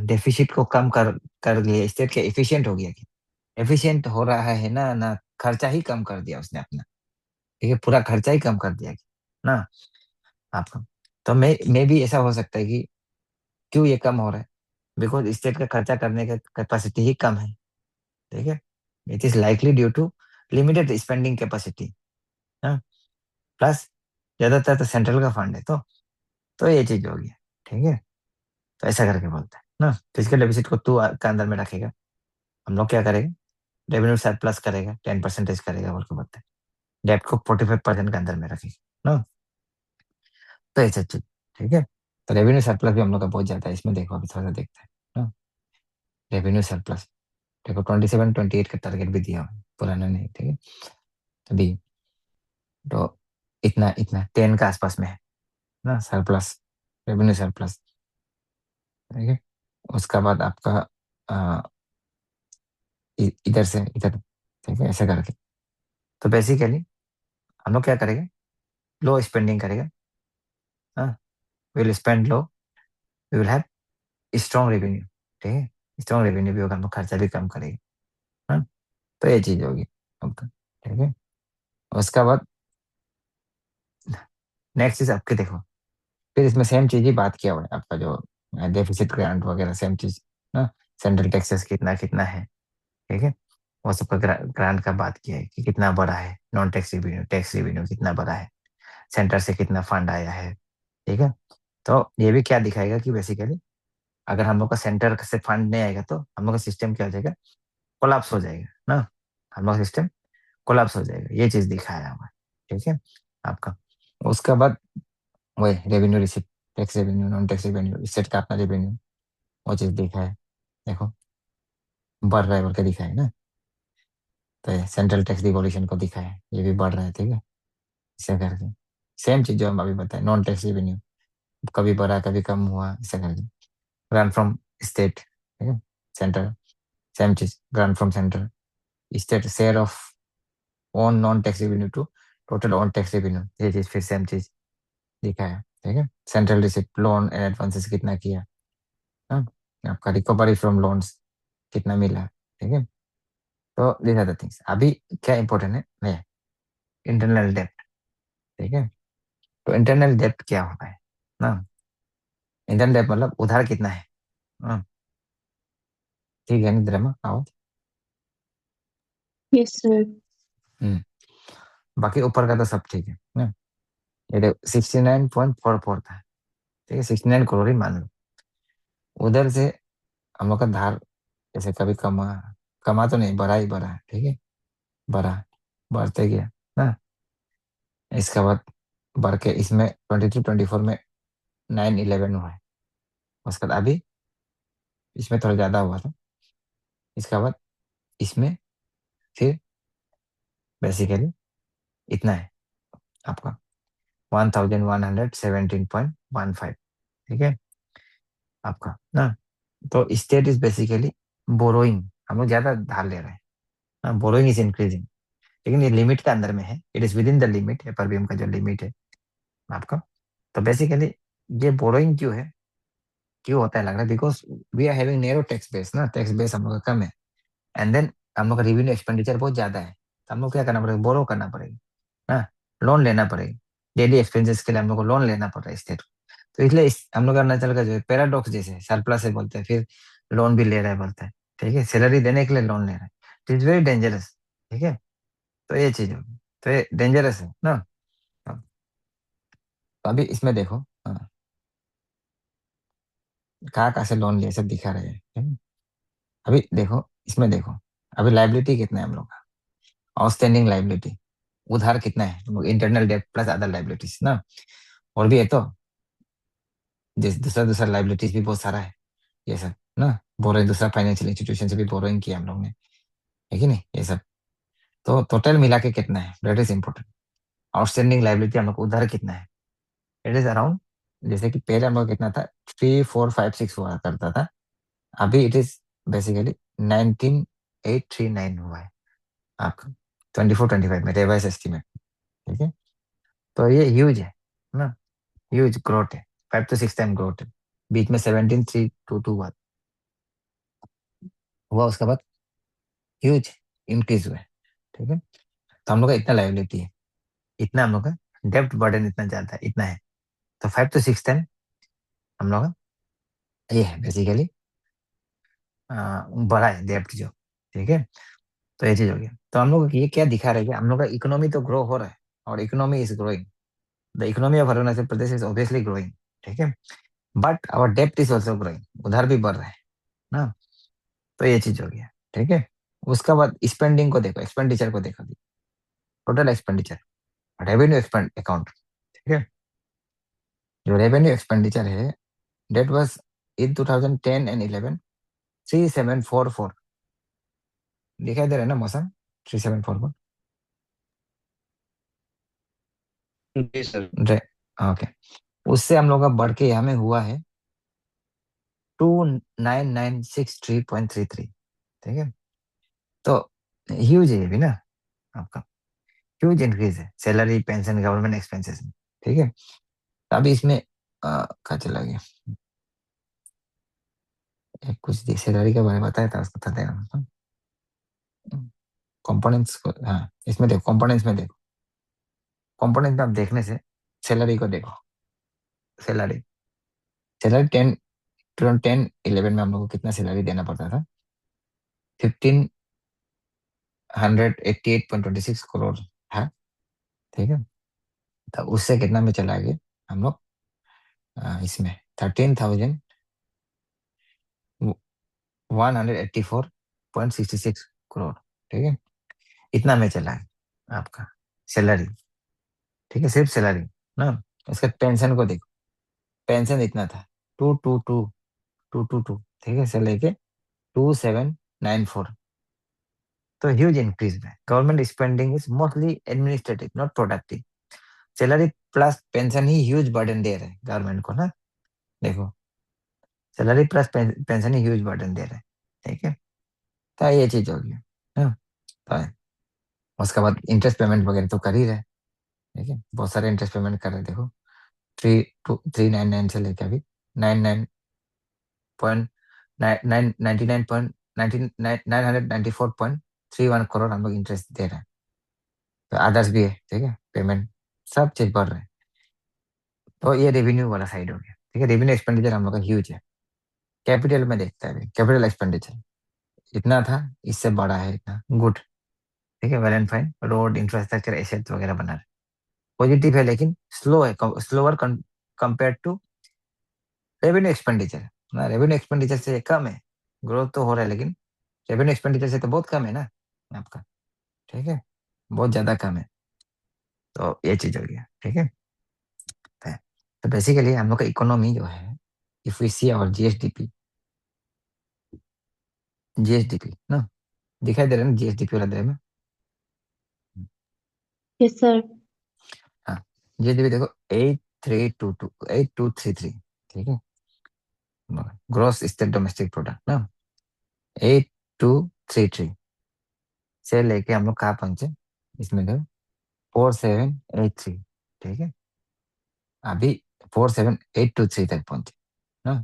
डेफिसिट को कम कर कर लिया, स्टेट क्या एफिशिएंट हो गया, कि एफिशिएंट हो रहा है ना, ना खर्चा ही कम कर दिया उसने अपना, ठीक है, पूरा खर्चा ही कम कर दिया ना आपका। तो मैं भी ऐसा हो सकता है कि क्यों ये कम हो रहा है, बिकॉज स्टेट का खर्चा करने का कैपेसिटी ही कम है, ठीक है, it is likely due to limited spending capacity, plus ज्यादातर तो सेंट्रल का फंड है, तो ये चीज हो गया, ठीक है, तो ऐसा करके बोलता है ना, फिजिकल डेफिसिट को तू का अंदर में रखेगा, हम लोग क्या करेंगे, रेवेन्यू सरप्लस करेगा, 10% करेगा बोल के बोलते हैं, डेट को 45% के अंदर में रखेगा ना, तो ऐसा चीज, ठीक है। तो रेवेन्यू सरप्लस भी हम लोग का बहुत ज्यादा है, इसमें देखो अभी थोड़ा सा देखते हैं ना। रेवेन्यू सरप्लस देखो 27-28 का टारगेट भी दिया हुआ है, पुराना नहीं, ठीक है। तो दी तो इतना इतना 10 का आसपास में है ना सरप्लस, रेवेन्यू सरप्लस, ठीक है। उसका बाद आपका अ, इधर से इधर, ठीक है, ऐसे करके। तो बेसिकली हम लोग क्या करेंगे, लो स्पेंडिंग करेगा, हाँ, will spend low, we will have strong revenue, ठीक है। स्ट्रॉन्ग रेवेन्यू भी होगा, हम लोग खर्चा भी कम करेंगे, हाँ। तो ये चीज होगी आपका, ठीक है। उसका बाद नेक्स्ट चीज आपके देखो, फिर इसमें सेम चीज ही बात किया हुआ है आपका जो डेफिसिट ग्रांट वगैरह, सेम चीज ना। सेंट्रल टैक्सेस कितना कितना है, ठीक है। वो सबका ग्रांट का बात किया है कि कितना बड़ा है, नॉन टैक्स रेवेन्यू कितना बड़ा है, सेंटर से कितना फंड आया है, ठीक है। तो ये भी क्या दिखाएगा कि बेसिकली अगर हम लोग का सेंटर से फंड नहीं आएगा तो हम लोग का सिस्टम क्या हो जाएगा, कोलैप्स हो जाएगा ना। हम लोग का सिस्टम कोलैप्स हो जाएगा, ये चीज दिखाया हुआ है, ठीक है आपका। उसके बाद वही revenue receipt, tax revenue, non tax revenue, state का अपना रेवेन्यू, वो चीज दिखा है, देखो बढ़ रहा है बोल के दिखा है ना। तो सेंट्रल टैक्स डिवोल्यूशन को दिखा है, ये भी बढ़ रहा है, ठीक है। ऐसे करके सेम चीज जो हम अभी बताए, नॉन टैक्स रेवेन्यू कभी बढ़ा कभी कम हुआ, ऐसे करके। ग्रांट फ्रॉम स्टेट, ठीक है, सेंटर, सेम चीज, grant from centre, state share of own non tax revenue to total own tax revenue, ये चीज फिर सेम चीज दिखा है, ठीक है। Central receipt, loan and advances कितना किया, हाँ, आपका रिकवरी फ्रॉम लोन्स कितना मिला, ठीक है। तो दीज आर द थिंग्स। अभी क्या इंपॉर्टेंट है, इंटरनल डेप्ट, ठीक है। तो इंटरनल डेप्ट क्या होता है ना, इंटरनल डेप्ट मतलब उधार कितना है, हाँ, ठीक है निद्रमा आओ। Yes, sir. बाकी ऊपर का तो सब ठीक है ना। ये 69.44 था, ठीक है, 69 करोड़ ही मान लो। उधर से हम लोग का धार जैसे कभी कमा, कमा तो नहीं, बढ़ा ही बढ़ा है, ठीक है, बढ़ा, बढ़ते गया ना। इसके बाद बढ़ के इसमें 23-24 में 9-11 हुआ है। उसके बाद अभी इसमें थोड़ा ज्यादा हुआ था। इसके बाद इसमें फिर बेसिकली इतना है आपका 1117.15, ठीक है आपका ना। तो स्टेट इज बेसिकली बोरोइंग, हम लोग ज्यादा धार ले रहे हैं ना, बोरोइंग इज इंक्रीजिंग, लेकिन ये लिमिट के अंदर में है, it is within the limit, FRBM का जो लिमिट है आपका। तो बेसिकली ये बोरोइंग क्यों है, क्यों होता है लग रहा है, because we are having narrow tax base ना, टैक्स बेस हम लोग का कम है, एंड देन हम लोग का रेवेन्यू एक्सपेंडिचर बहुत ज्यादा है, तो हम लोग क्या करना पड़ेगा, बोरो करना पड़ेगा ना, लोन लेना पड़ेगा, डेली एक्सपेंसेस के लिए हम लोग को लोन लेना पड़ रहा है स्टेट। तो इसलिए हम लोग अरुणाचल का जो है पैराडॉक्स जैसे सरप्लस है बोलते हैं, फिर लोन भी ले रहा है बोलते हैं, ठीक है, सैलरी देने के लिए लोन ले रहा है, इट इज वेरी डेंजरस, ठीक है। तो ये चीज होगी, तो ये डेंजरस है ना। हाँ, तो अभी इसमें देखो, हाँ, कहाँ कहाँ से लोन लिए सब दिखा रहे हैं, ठीक है? अभी देखो इसमें देखो, अभी लाइबिलिटी कितना है हम लोग का, आउटस्टैंडिंग लाइबिलिटी, उधार कितना है, internal debt plus other liabilities ना, और भी है तो जैसे दूसरा दूसरा लाइबिलिटीज भी बहुत सारा है, ये सब ना, बोरो दूसरा फाइनेंशियल इंस्टीट्यूशन से भी बोरोइंग किया हम लोग ने, है कि नहीं, ये सब। तो टोटल मिला के कितना है, that is important. Outstanding liability हम लोग को उधार कितना है, इट इज अराउंड, जैसे कि पहले हम लोग कितना था, 3456 हुआ करता था, अभी इट इज बेसिकली 19839 हुआ है आपका, 24-25 में रिवाइज एस्टिमेट, ठीक है। तो ये ह्यूज है ना, ह्यूज ग्रोथ है, 5 to 6 टाइम ग्रोथ है। बीच में 17,322 हुआ, उसके बाद ह्यूज इंक्रीज हुआ है, ठीक है। तो हम लोग का इतना लाइबिलिटी है, इतना हम लोग का डेप्ट बर्डन इतना ज्यादा है, इतना है। तो 5 to 6 टाइम हम लोग का ये है बेसिकली बड़ा है डेप्ट जो, ठीक है। तो ये चीज हो गया, तो हम लोग ये क्या दिखा रहे हैं, हम लोग का इकोनॉमी तो ग्रो हो रहा है, और economy is growing, the economy of Arunachal Pradesh is obviously growing, ठीक है। बट आवर डेप्ट इज ऑल्सो ग्रोइंग, उधार भी बढ़ रहा है ना। तो ये चीज हो गया, ठीक है। उसका बाद स्पेंडिंग को देखो, एक्सपेंडिचर को देखो, total expenditure, revenue expand account, ठीक है। जो रेवेन्यू एक्सपेंडिचर है डेट वाज इन 2010 एंड 11 3744 दिखाई दे रहा है ना मौसम 3744 जी सर। ओके। उससे हम लोग का बढ़ के यहाँ में हुआ है 2996.33 ठीक है। तो ह्यूज है ये भी ना आपका ह्यूज इंक्रीज है सैलरी पेंशन गवर्नमेंट एक्सपेंसेस में ठीक है। तो अभी इसमें कहाँ चला गया एक कुछ सैलरी के बारे में बताया था उसको था देना कंपोनेंट्स को हाँ इसमें देखो कंपोनेंट्स में देखो कंपोनेंट में आप देखने से सैलरी को देखो सैलरी सैलरी 2010-11 में हम लोग को कितना सैलरी देना पड़ता था 1588.26 करोड़ था ठीक है। तो उससे कितना में चला गया हम लोग इसमें 13,184.66 करोड़ ठीक है। इतना में चला गया आपका सैलरी ठीक है सिर्फ सैलरी ना। उसका पेंशन को देखो पेंशन इतना था 222 ठीक है से लेके 2794 तो ह्यूज इंक्रीज में government spending is mostly administrative not productive salary plus pension ही ह्यूज बर्डन दे रहे हैं गवर्नमेंट को ना देखो सैलरी प्लस पेंशन ही ह्यूज बर्डन दे रहे हैं ठीक है। तो ये चीज होगी हाँ। तो उसके बाद इंटरेस्ट पेमेंट वगैरह तो कर ही रहे ठीक है बहुत सारे इंटरेस्ट पेमेंट कर रहे हैं देखो 399 से लेके अभी 999.99.994.31 करोड़ हम लोग इंटरेस्ट दे रहे हैं। तो अदर्स भी है ठीक है पेमेंट सब चीज बढ़ रहे हैं। तो ये रेवेन्यू वाला साइड हो गया ठीक है। रेवेन्यू एक्सपेंडिचर हम लोग का ह्यूज है। कैपिटल में देखता है कैपिटल एक्सपेंडिचर इतना था इससे बड़ा है इतना गुड ठीक है well and fine road infrastructure assets वगैरह बना रहे पॉजिटिव है लेकिन स्लो है slower compare to revenue expenditure ना रेवेन्यू एक्सपेंडिचर से कम है ग्रोथ तो हो रहा है लेकिन रेवेन्यू एक्सपेंडिचर से तो बहुत कम है ना आपका ठीक है बहुत ज्यादा कम है। तो ये चीज हो गया ठीक है। तो बेसिकली हम लोग का इकोनॉमी जो है if we see our GSDP ना दिखाई दे रहा है ना जीएसडीपी वाला दे में Yes, sir. हाँ जीएसडीपी देखो 8233 ठीक है ग्रोस स्टेट डोमेस्टिक प्रोडक्ट ना 8233 से लेके हम लोग कहाँ पहुंचे इसमें देखो 4783 ठीक है अभी 47823 तक पहुंचे ना।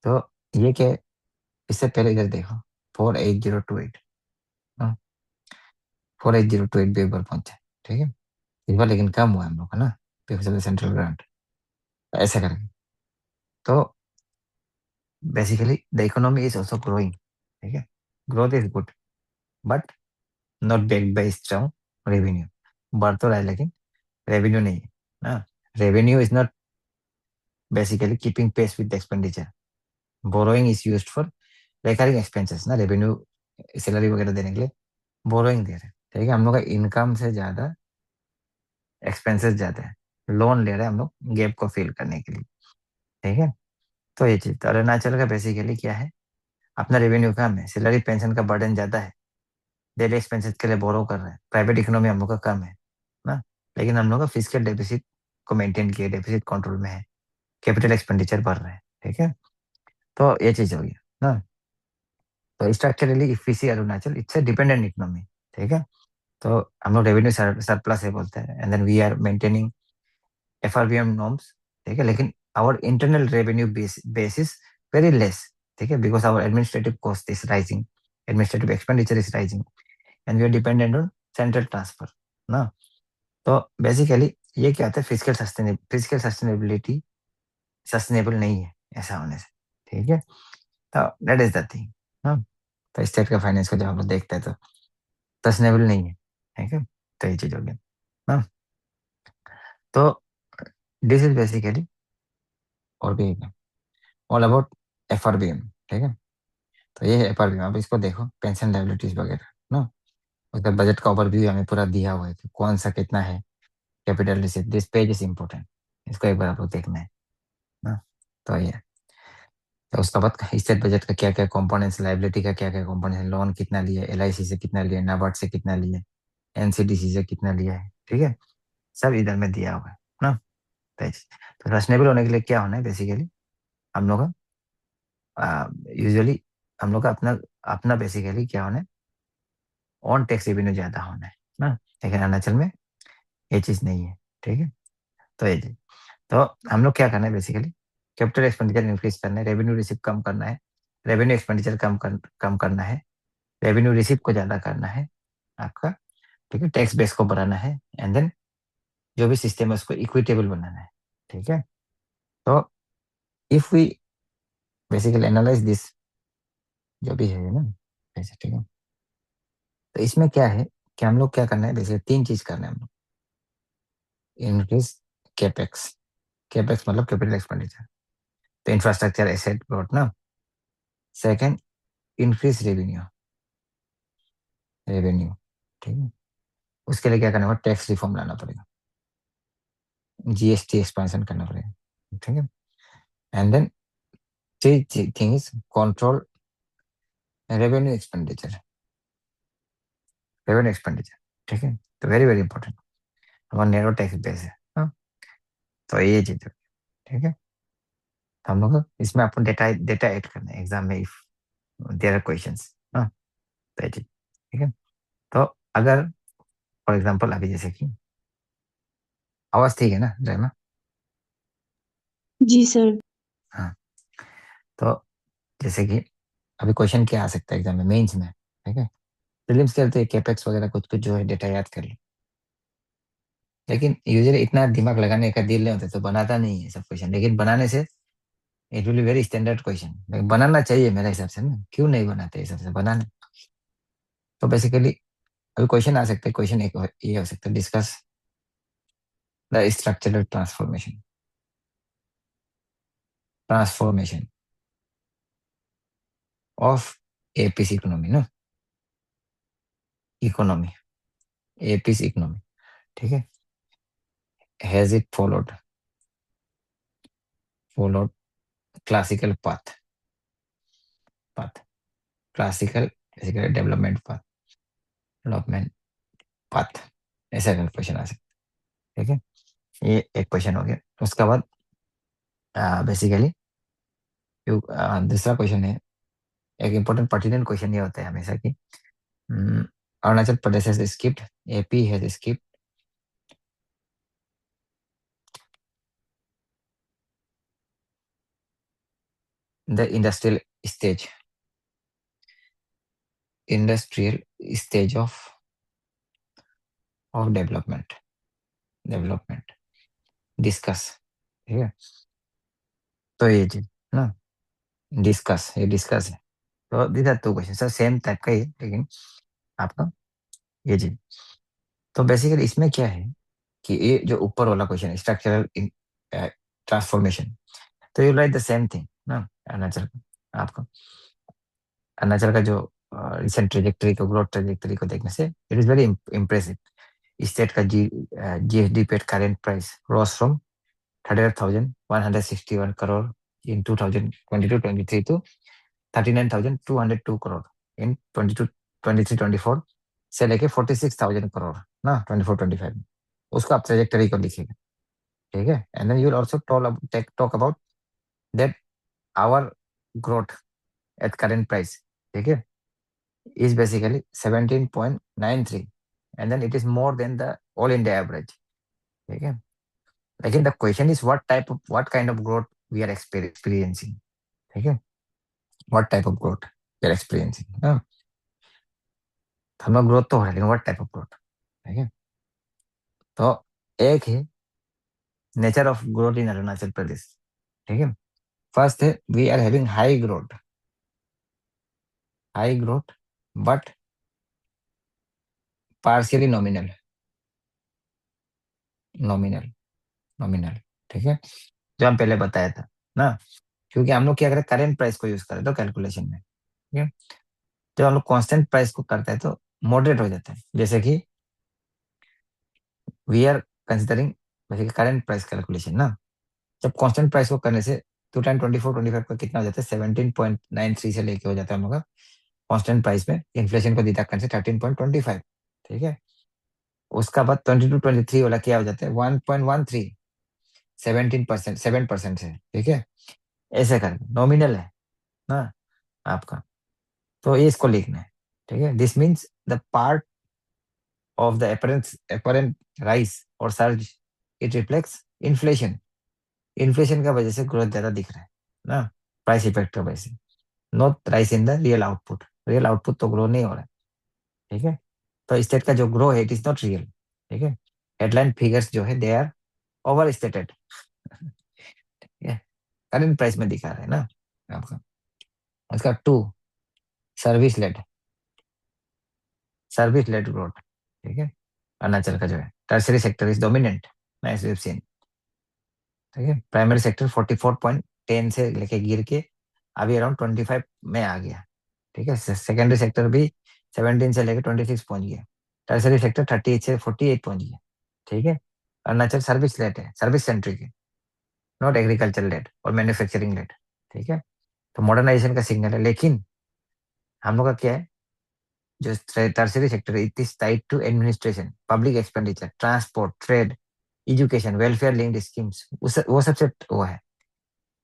तो ये क्या है? इससे पहले इधर देखो 48028 हाँ 48028 भी एक बार पहुंचे ठीक है। इस बार लेकिन कम हुआ है हम लोग का ना पिछले सेंट्रल ग्रांट ऐसा करके। तो basically the economy is also growing ठीक है growth is good but not backed by strong revenue बढ़ तो रहा है लेकिन रेवेन्यू नहीं है ना। Revenue is not basically keeping pace with expenditure borrowing is used for recurring expenses ना रेवेन्यू सैलरी वगैरह देने के लिए बोरोइंग दे रहे हैं ठीक है। हम लोग का इनकम से ज्यादा एक्सपेंसेस ज्यादा है लोन ले रहे हैं हम लोग गैप को फिल करने के लिए ठीक है। तो ये चीज तो अरुणाचल का बेसिकली क्या है अपना रेवेन्यू कम है सैलरी पेंशन का बर्डन ज्यादा है डेली एक्सपेंसेस के लिए बोरो कर रहे हैं प्राइवेट इकोनॉमी हम लोग का कम है ना। लेकिन हम लोग का फिजिकल डेफिसिट को मेंटेन किए डेफिसिट कंट्रोल में है कैपिटल एक्सपेंडिचर बढ़ रहे हैं ठीक है। तो ये चीज होगी ना। तो structurally if we see Arunachal it's a dependent economy ठीक है। तो हम लोग रेवेन्यू सरप्लस है बोलते हैं and then we are maintaining FRBM norms ठीक है। लेकिन our internal revenue base is very less ठीक है because our administrative cost is rising administrative expenditure is rising and we are dependent on central transfer ना। तो basically ये क्या होता है फिजिकल सस्टेनेबिलिटी सस्टेनेबल नहीं है ऐसा होने से ठीक है। तो दैट इज द थिंग ना। तो स्टेट का फाइनेंस को जब हम लोग देखते हैं तो सस्टेनेबल नहीं है ठीक है। तो ये चीज हो गया ना। तो दिस इज बेसिकली और भी ऑल अबाउट एफआरबीएम ठीक है। तो ये है एफआरबीएम अब इसको देखो पेंशन लाइबिलिटीज वगैरह ना उसका बजट का ओवरव्यू हमें पूरा दिया हुआ है कि कौन सा कितना है capital receive this page is important इसको एक बार आप लोग देखना है ना। तो ये तो उसका बाद स्टेट बजट का क्या क्या कंपोनेंट्स, लाइबिलिटी का क्या क्या कंपोनेंट्स, लोन कितना लिया, एलआईसी से कितना लिया, नाबार्ड से कितना लिया, एनसीडीसी से कितना लिया है, ठीक है, सब इधर में दिया हुआ है ना। तो रचनेबल होने के लिए क्या होना है बेसिकली, हम लोग का यूजुअली हम लोग का अपना अपना बेसिकली क्या होना है, ऑन टैक्स रेवेन्यू ज्यादा होना है ना। लेकिन अरुणाचल में ये चीज नहीं है, ठीक है। तो ये चीज, तो हम लोग क्या करना है बेसिकली, कैपिटल एक्सपेंडिचर इंक्रीज करना है, रेवेन्यू रिसीव कम करना है, रेवेन्यू एक्सपेंडिचर कम करना है, रेवेन्यू रिसीव को ज्यादा करना है आपका, ठीक है, टैक्स बेस को बढ़ाना है, एंड देन जो भी सिस्टम है उसको इक्विटेबल बनाना है, ठीक है। तो if we basically analyse this, जो भी है ना ऐसे, ठीक है। तो इसमें क्या है कि हम लोग क्या करना है बेसिकली, तीन चीज करना है हम लोग। इंक्रीज कैपेक्स, कैपेक्स मतलब कैपिटल एक्सपेंडिचर, तो इंफ्रास्ट्रक्चर एसेट ग्रोथ ना। सेकंड, इंक्रीज रेवेन्यू, रेवेन्यू, ठीक है। उसके लिए क्या करना होगा, टैक्स रिफॉर्म लाना पड़ेगा, जीएसटी एक्सपेंशन करना पड़ेगा, ठीक है। And then three thing is control revenue expenditure, revenue expenditure, ठीक है। तो वेरी वेरी इंपॉर्टेंट, हमारा नैरो टैक्स बेस है, हाँ। तो ये चीज है, ठीक है। तो हम लोग इसमें आपको डेटा डेटा ऐड करना है एग्जाम में, इफ देयर आर क्वेश्चंस, हाँ। तो ये चीज, ठीक है। तो अगर फॉर एग्जांपल अभी जैसे कि आवाज ठीक है ना ड्रामा, जी सर। हाँ। तो जैसे कि अभी क्वेश्चन क्या आ सकता है एग्जाम में, मेंस में, ठीक है। प्रीलिम्स के लिए तो कैपेक्स वगैरह कुछ कुछ जो है डेटा याद कर लो, लेकिन यूजुअली इतना दिमाग लगाने का दिल नहीं होता तो बनाता नहीं है सब क्वेश्चन, लेकिन बनाने से it will be very standard question, बनाना चाहिए मेरे हिसाब से ना, क्यों नहीं बनाते हिसाब से बनाना। तो बेसिकली अभी क्वेश्चन आ सकते हैं, क्वेश्चन एक ये हो सकता है, discuss the structural transformation, transformation of apis economy ना, इकोनॉमी, एपीस इकोनॉमी, ठीक है। Has it followed classical path classical basically development path, development path, ऐसा का क्वेश्चन आ सकता है, ठीक है। ये एक क्वेश्चन हो गया। उसके बाद बेसिकली दूसरा क्वेश्चन है, एक इम्पोर्टेंट पर्टिनेंट क्वेश्चन ये होता है हमेशा कि Arunachal Pradesh has skipped, AP has skipped the stage industrial stage of development discuss, ठीक है। तो ये चीज ना, डिस्कस, ये डिस्कस है। तो these are two question sir, same type का ही है, लेकिन आपका ये चीज। तो बेसिकली इसमें क्या है कि ये जो ऊपर वाला क्वेश्चन है स्ट्रक्चरल ट्रांसफॉर्मेशन, तो you write the same thing ना। अरुणाचल आपका अरुणाचल का जो रिसेंट ट्रेजेक्टरी को, ग्रोथ ट्रेजेक्टरी को देखने से it is very impressive. State का GSDP at current price rose from 38,161 crore in 2022-23 to 39,202 crore in 22-23-24 से लेके 46,000 करोड़ ना 24-25 में। उसको आप ट्रेजेक्टरी को लिखेगा, ठीक है। And then you will also talk about that our growth at current price, ठीक है, is basically 17.93, and then it is more than the all India average, ठीक है। लेकिन the question is what kind of growth we are experiencing, ठीक है, what type of growth we are experiencing, हाँ। तो हम लोग ग्रोथ तो हो रहा है, लेकिन what type of growth, ठीक है। तो एक है nature of growth in Arunachal Pradesh, ठीक है। फर्स्ट है we are having high growth but partially nominal nominal, ठीक है, जो हम पहले बताया था ना। क्योंकि हम लोग क्या करें, करेंट प्राइस को यूज करें तो कैलकुलेशन में, ठीक है। जब हम लोग कांस्टेंट प्राइस को करते हैं तो मॉडरेट हो जाता है, जैसे कि we are considering current price calculation ना। जब कांस्टेंट प्राइस को करने से 2 10 24 25 का कितना हो जाता है 17.93 से लेके हो जाता है हम लोग का कांस्टेंट प्राइस में इन्फ्लेशन को डिडक्ट करने से 13.25। ठीक है, उसका बाद 22 23 वाला क्या हो जाता है 1.13, 17%, 7% से। ठीक है, ऐसे कर नॉमिनल है ना आपका, तो ये इसको लिखना है। ठीक है, this means the part of the apparent rise और surge it reflects inflation. Inflation का वजह से ग्रोथ ज्यादा दिख रहा है ना, प्राइस इफेक्ट की वजह से, not rice in the real output. Real output तो ग्रो नहीं हो रहा है। ठीक है, तो स्टेट का जो ग्रो है इट इज नॉट रियल। ठीक है, हेडलाइन फिगर्स जो है दे आर ओवर स्टेटेड। ठीक है, करंट प्राइस में दिखा रहा है ना आपका। उसका two, service led, service led growth. ठीक है, अरुणाचल का जो है tertiary sector is dominant, as we have seen. ठीक है, प्राइमरी सेक्टर 44.10 से लेके गिर के अभी अराउंड 25 में आ गया। ठीक है, सेकेंडरी सेक्टर भी 17 से लेकर 26 पहुंच गया। टर्सरी सेक्टर 38 से 48 पहुंच गया। ठीक है, अरुणाचल सर्विस लेट है, सर्विस सेंट्रिक है, नॉट एग्रीकल्चर लेट और मैन्युफैक्चरिंग लेट। ठीक है, तो मॉडर्नाइजेशन का सिग्नल है, लेकिन हम लोग का क्या है, जो टर्सरी सेक्टर है it is tied to administration, public expenditure, transport, trade, education, welfare linked schemes, वो सबसे वो है।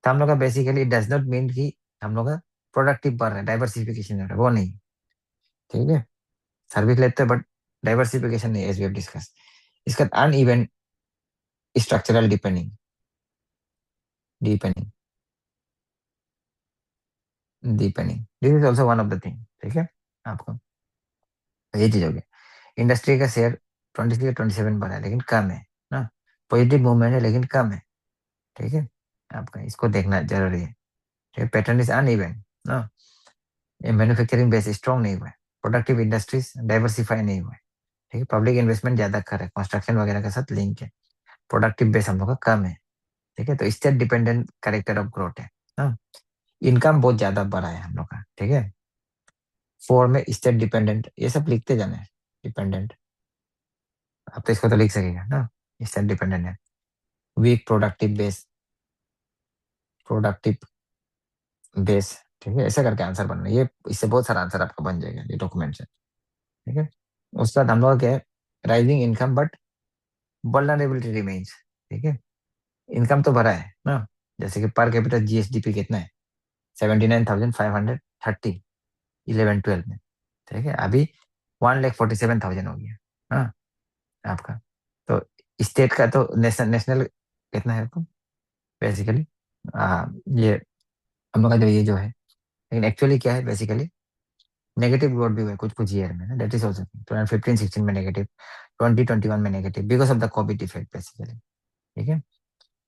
तो हम लोग का बेसिकली डज नॉट मीन कि हम लोग का प्रोडक्टिव बढ़ रहा है, डाइवर्सिफिकेशन हो रहा है, वो नहीं। ठीक है, सर्विस लेते हैं बट डाइवर्सिफिकेशन नहीं, एज वी हैव डिस्कस। इसका uneven structural depending, depending, depending, this is also one of the thing. ठीक है, आपको तो ये चीज हो गया। इंडस्ट्री का शेयर 26 27 बढ़ा है लेकिन कम है ना, पॉजिटिव मूवमेंट है लेकिन कम है। ठीक है, आपका इसको देखना जरूरी है। ठीक है, पैटर्न इज अनइवन ना, ये मैन्युफैक्चरिंग बेस स्ट्रॉन्ग नहीं हुआ है, प्रोडक्टिव इंडस्ट्रीज डाइवर्सिफाई नहीं हुआ है। ठीक है, पब्लिक इन्वेस्टमेंट ज्यादा कर है, कंस्ट्रक्शन वगैरह के साथ लिंक है, प्रोडक्टिव बेस हम लोग का कम है। ठीक है, तो state dependent character of growth है ना, इनकम बहुत ज्यादा बढ़ा है हम लोग का। ठीक है, फोर में स्टेट डिपेंडेंट, ये सब लिखते जाना है। डिपेंडेंट आप तो इसको तो लिख सकेगा ना, स्टेट डिपेंडेंट है। Weak productive base, productive base. ठीक है, ऐसा करके आंसर बनना है। ये इससे बहुत सारा आंसर आपका बन जाएगा ये डॉक्यूमेंट से। ठीक है, उसके बाद हम लोग का क्या है, rising income but vulnerability remains. ठीक है, इनकम तो भरा है ना, जैसे कि पर कैपिटल जीएसडीपी कितना है 79,530 11 12 में। ठीक है, अभी 1,47,000 हो गया हाँ आपका। तो स्टेट का तो नेशनल नेशनल कितना है आपको बेसिकली, ये हम लोग का जो ये जो है, लेकिन एक्चुअली क्या है बेसिकली नेगेटिव ग्रोथ भी हुआ है कुछ कुछ ईयर में ना, दैट इज ऑल्सो 2015 16 में नेगेटिव, 2021 में negative because of the Covid effect basically. ठीक है,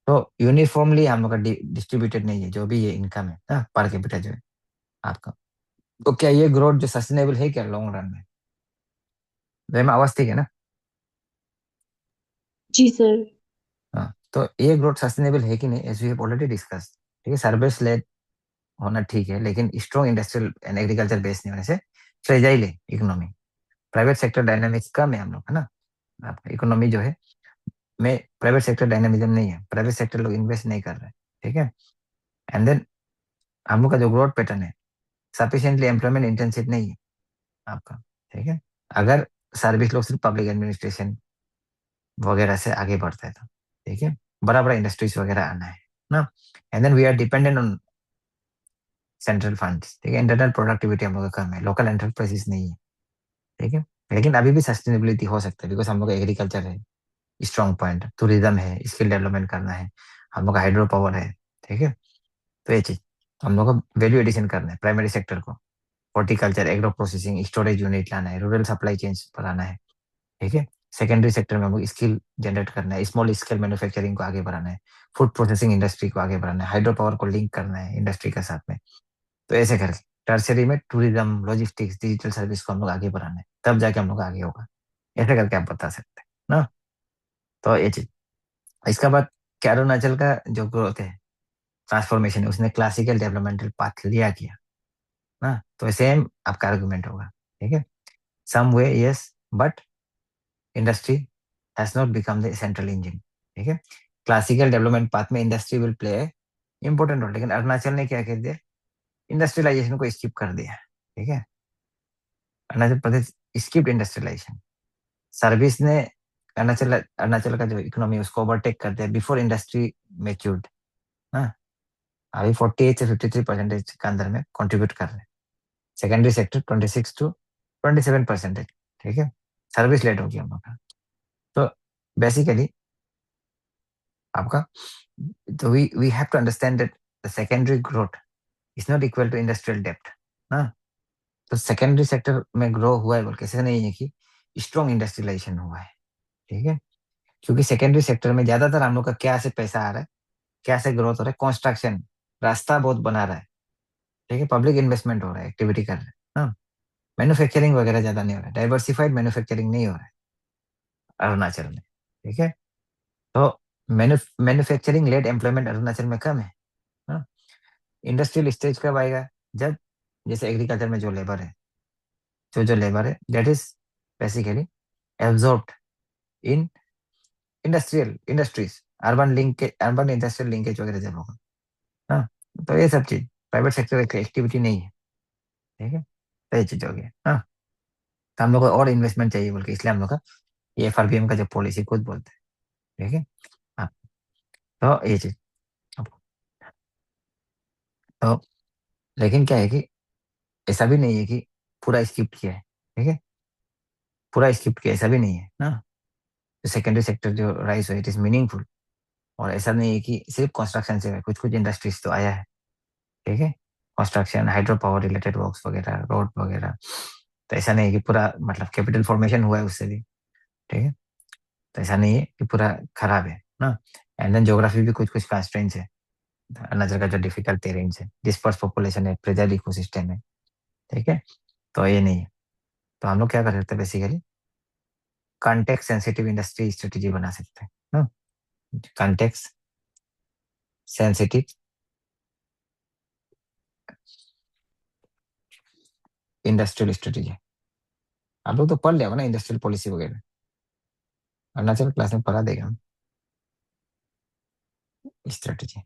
तो यूनिफॉर्मली हम लोग का डिस्ट्रीब्यूटेड नहीं है जो भी ये इनकम है ना पर कैपिटा जो है आपका। तो क्या ये ग्रोथ जो सस्टेनेबल है क्या लॉन्ग रन में, में आवाज ठीक है ना। जी सर। हाँ, तो ये ग्रोथ सस्टेनेबल है कि नहीं as we have already discuss. ठीक है, सर्विस लेड होना ठीक है लेकिन strong industrial and agriculture base नहीं होने से फ्रेजाइल है इकोनॉमी। प्राइवेट सेक्टर डायनामिक्स कम है हम लोग का ना, आपका इकोनॉमी जो है में प्राइवेट सेक्टर डायनामिज्म नहीं है, प्राइवेट सेक्टर लोग इन्वेस्ट नहीं कर रहे। ठीक है, एंड देन हम लोग का जो ग्रोथ पैटर्न है सफिशिएंटली एम्प्लॉयमेंट इंटेंसिव नहीं है आपका। ठीक है, अगर सर्विस लोग सिर्फ पब्लिक एडमिनिस्ट्रेशन वगैरह से आगे बढ़ता है तो ठीक है, बड़ा बड़ा इंडस्ट्रीज वगैरह आना है ना, and then we are dependent on central funds. ठीक है, इंटरनल प्रोडक्टिविटी हम लोग का कम है, लोकल एंटरप्राइजेस नहीं है। ठीक है, लेकिन अभी भी सस्टेनेबिलिटी हो सकता है बिकॉज हम लोग का एग्रीकल्चर है स्ट्रॉन्ग पॉइंट, टूरिज्म है, स्किल डेवलपमेंट करना है, हम लोग का हाइड्रो पावर है। ठीक है, तो ये चीज हम लोग को वैल्यू एडिशन करना है प्राइमरी सेक्टर को, horticulture, agro processing, storage unit लाना है, रूरल सप्लाई चेन बढ़ाना है। ठीक है, सेकेंडरी सेक्टर में हमको स्किल जनरेट करना है, स्मॉल स्केल मैन्युफैक्चरिंग को आगे बढ़ाना है, फूड प्रोसेसिंग इंडस्ट्री को आगे बढ़ाना है, हाइड्रो पावर को लिंक करना है इंडस्ट्री के साथ में। तो ऐसे करके टर्सरी में टूरिज्म, लॉजिस्टिक्स, डिजिटल सर्विस को हम लोग आगे बढ़ाना है, तब जाके हम लोग आगे होगा। ऐसे करके आप बता सकते हैं ना, तो ये चीज। इसका बाद क्या अरुणाचल का जो ग्रोथ है, ट्रांसफॉर्मेशन है, उसने क्लासिकल डेवलपमेंटल पाथ लिया किया ना, तो सेम आपका आर्गुमेंट होगा। ठीक है, some way yes but industry has not become the central engine. ठीक है, क्लासिकल डेवलपमेंट पाथ में industry will play important role, लेकिन अरुणाचल ने क्या कर दिया, इंडस्ट्रियलाइजेशन को स्किप कर दिया। ठीक है, Arunachal Pradesh skip industrialisation. Service ने अरुणाचल अरुणाचल का जो इकोनॉमी उसको ओवरटेक कर दिया बिफोर इंडस्ट्री मेच्योर्ड। हाँ, अभी 48 से 53% के अंदर में कंट्रीब्यूट कर रहे हैं। Secondary sector 26 to 27%। ठीक है, सर्विस लेट हो गया हम लोग का। तो बेसिकली आपका, तो we have to understand that the secondary growth is not equal to industrial depth. हाँ, तो सेकेंडरी सेक्टर में ग्रो हुआ है बोल के ऐसा नहीं है कि स्ट्रॉन्ग इंडस्ट्रियलाइजेशन हुआ है। ठीक है, क्योंकि सेकेंडरी सेक्टर में ज्यादातर हम लोग का क्या से पैसा आ रहा है, क्या से ग्रोथ हो रहा है, कंस्ट्रक्शन, रास्ता बहुत बना रहा है। ठीक है, पब्लिक इन्वेस्टमेंट हो रहा है, एक्टिविटी कर रहे हैं। हाँ, मैन्युफैक्चरिंग वगैरह ज्यादा नहीं हो रहा है, डाइवर्सिफाइड मैन्युफैक्चरिंग नहीं हो रहा है अरुणाचल में। ठीक है, तो मैन्युफैक्चरिंग लेड एम्प्लॉयमेंट अरुणाचल में कम है। हाँ, इंडस्ट्रियल स्टेज कब आएगा, जब जैसे एग्रीकल्चर में जो लेबर है, जो लेबर है that is basically absorbed in industrial industries, urban link के अर्बन इंडस्ट्रियल लिंकेज वगैरह जब होगा। हाँ, तो ये सब चीज प्राइवेट सेक्टर की एक्टिविटी नहीं है। ठीक है, तो ये चीज हो गया। हाँ, तो हम लोग को और इन्वेस्टमेंट चाहिए बोल के इसलिए हम लोग का ये एफआरबीएम का जो पॉलिसी खुद बोलते हैं। ठीक है, हाँ, तो ये चीज। तो लेकिन क्या है कि ऐसा भी नहीं है कि पूरा स्किप किया है। ठीक है, पूरा स्किप किया ऐसा भी नहीं है ना। जो सेकेंडरी सेक्टर जो राइज हो इट इज मीनिंगफुल, और ऐसा नहीं है कि सिर्फ कंस्ट्रक्शन से है, कुछ कुछ इंडस्ट्रीज तो आया है। ठीक है, construction, hydro power related works वगैरह, रोड वगैरह। तो ऐसा नहीं है कि पूरा मतलब कैपिटल फॉर्मेशन हुआ है उससे भी। ठीक है, तो ऐसा नहीं है कि पूरा खराब है ना। एंड देन ज्योग्राफी भी कुछ कुछ कंस्ट्रेंट्स है, अरुणाचल का जो डिफिकल्ट टेरेन्स है, डिस्पर्स पॉपुलेशन है, प्रेजर इकोसिस्टम है। ठीक है, तो ये नहीं है। तो हम लोग क्या कर सकते हैं basically, context sensitive industry strategy बना सकते हैं ना। कॉन्टेक्स्ट सेंसिटिव इंडस्ट्रियल स्ट्रेटेजी, आप लोग तो पढ़ लिया होगा ना इंडस्ट्रियल पॉलिसी वगैरह, अरुणाचल क्लास में पढ़ा देगा स्ट्रेटेजी।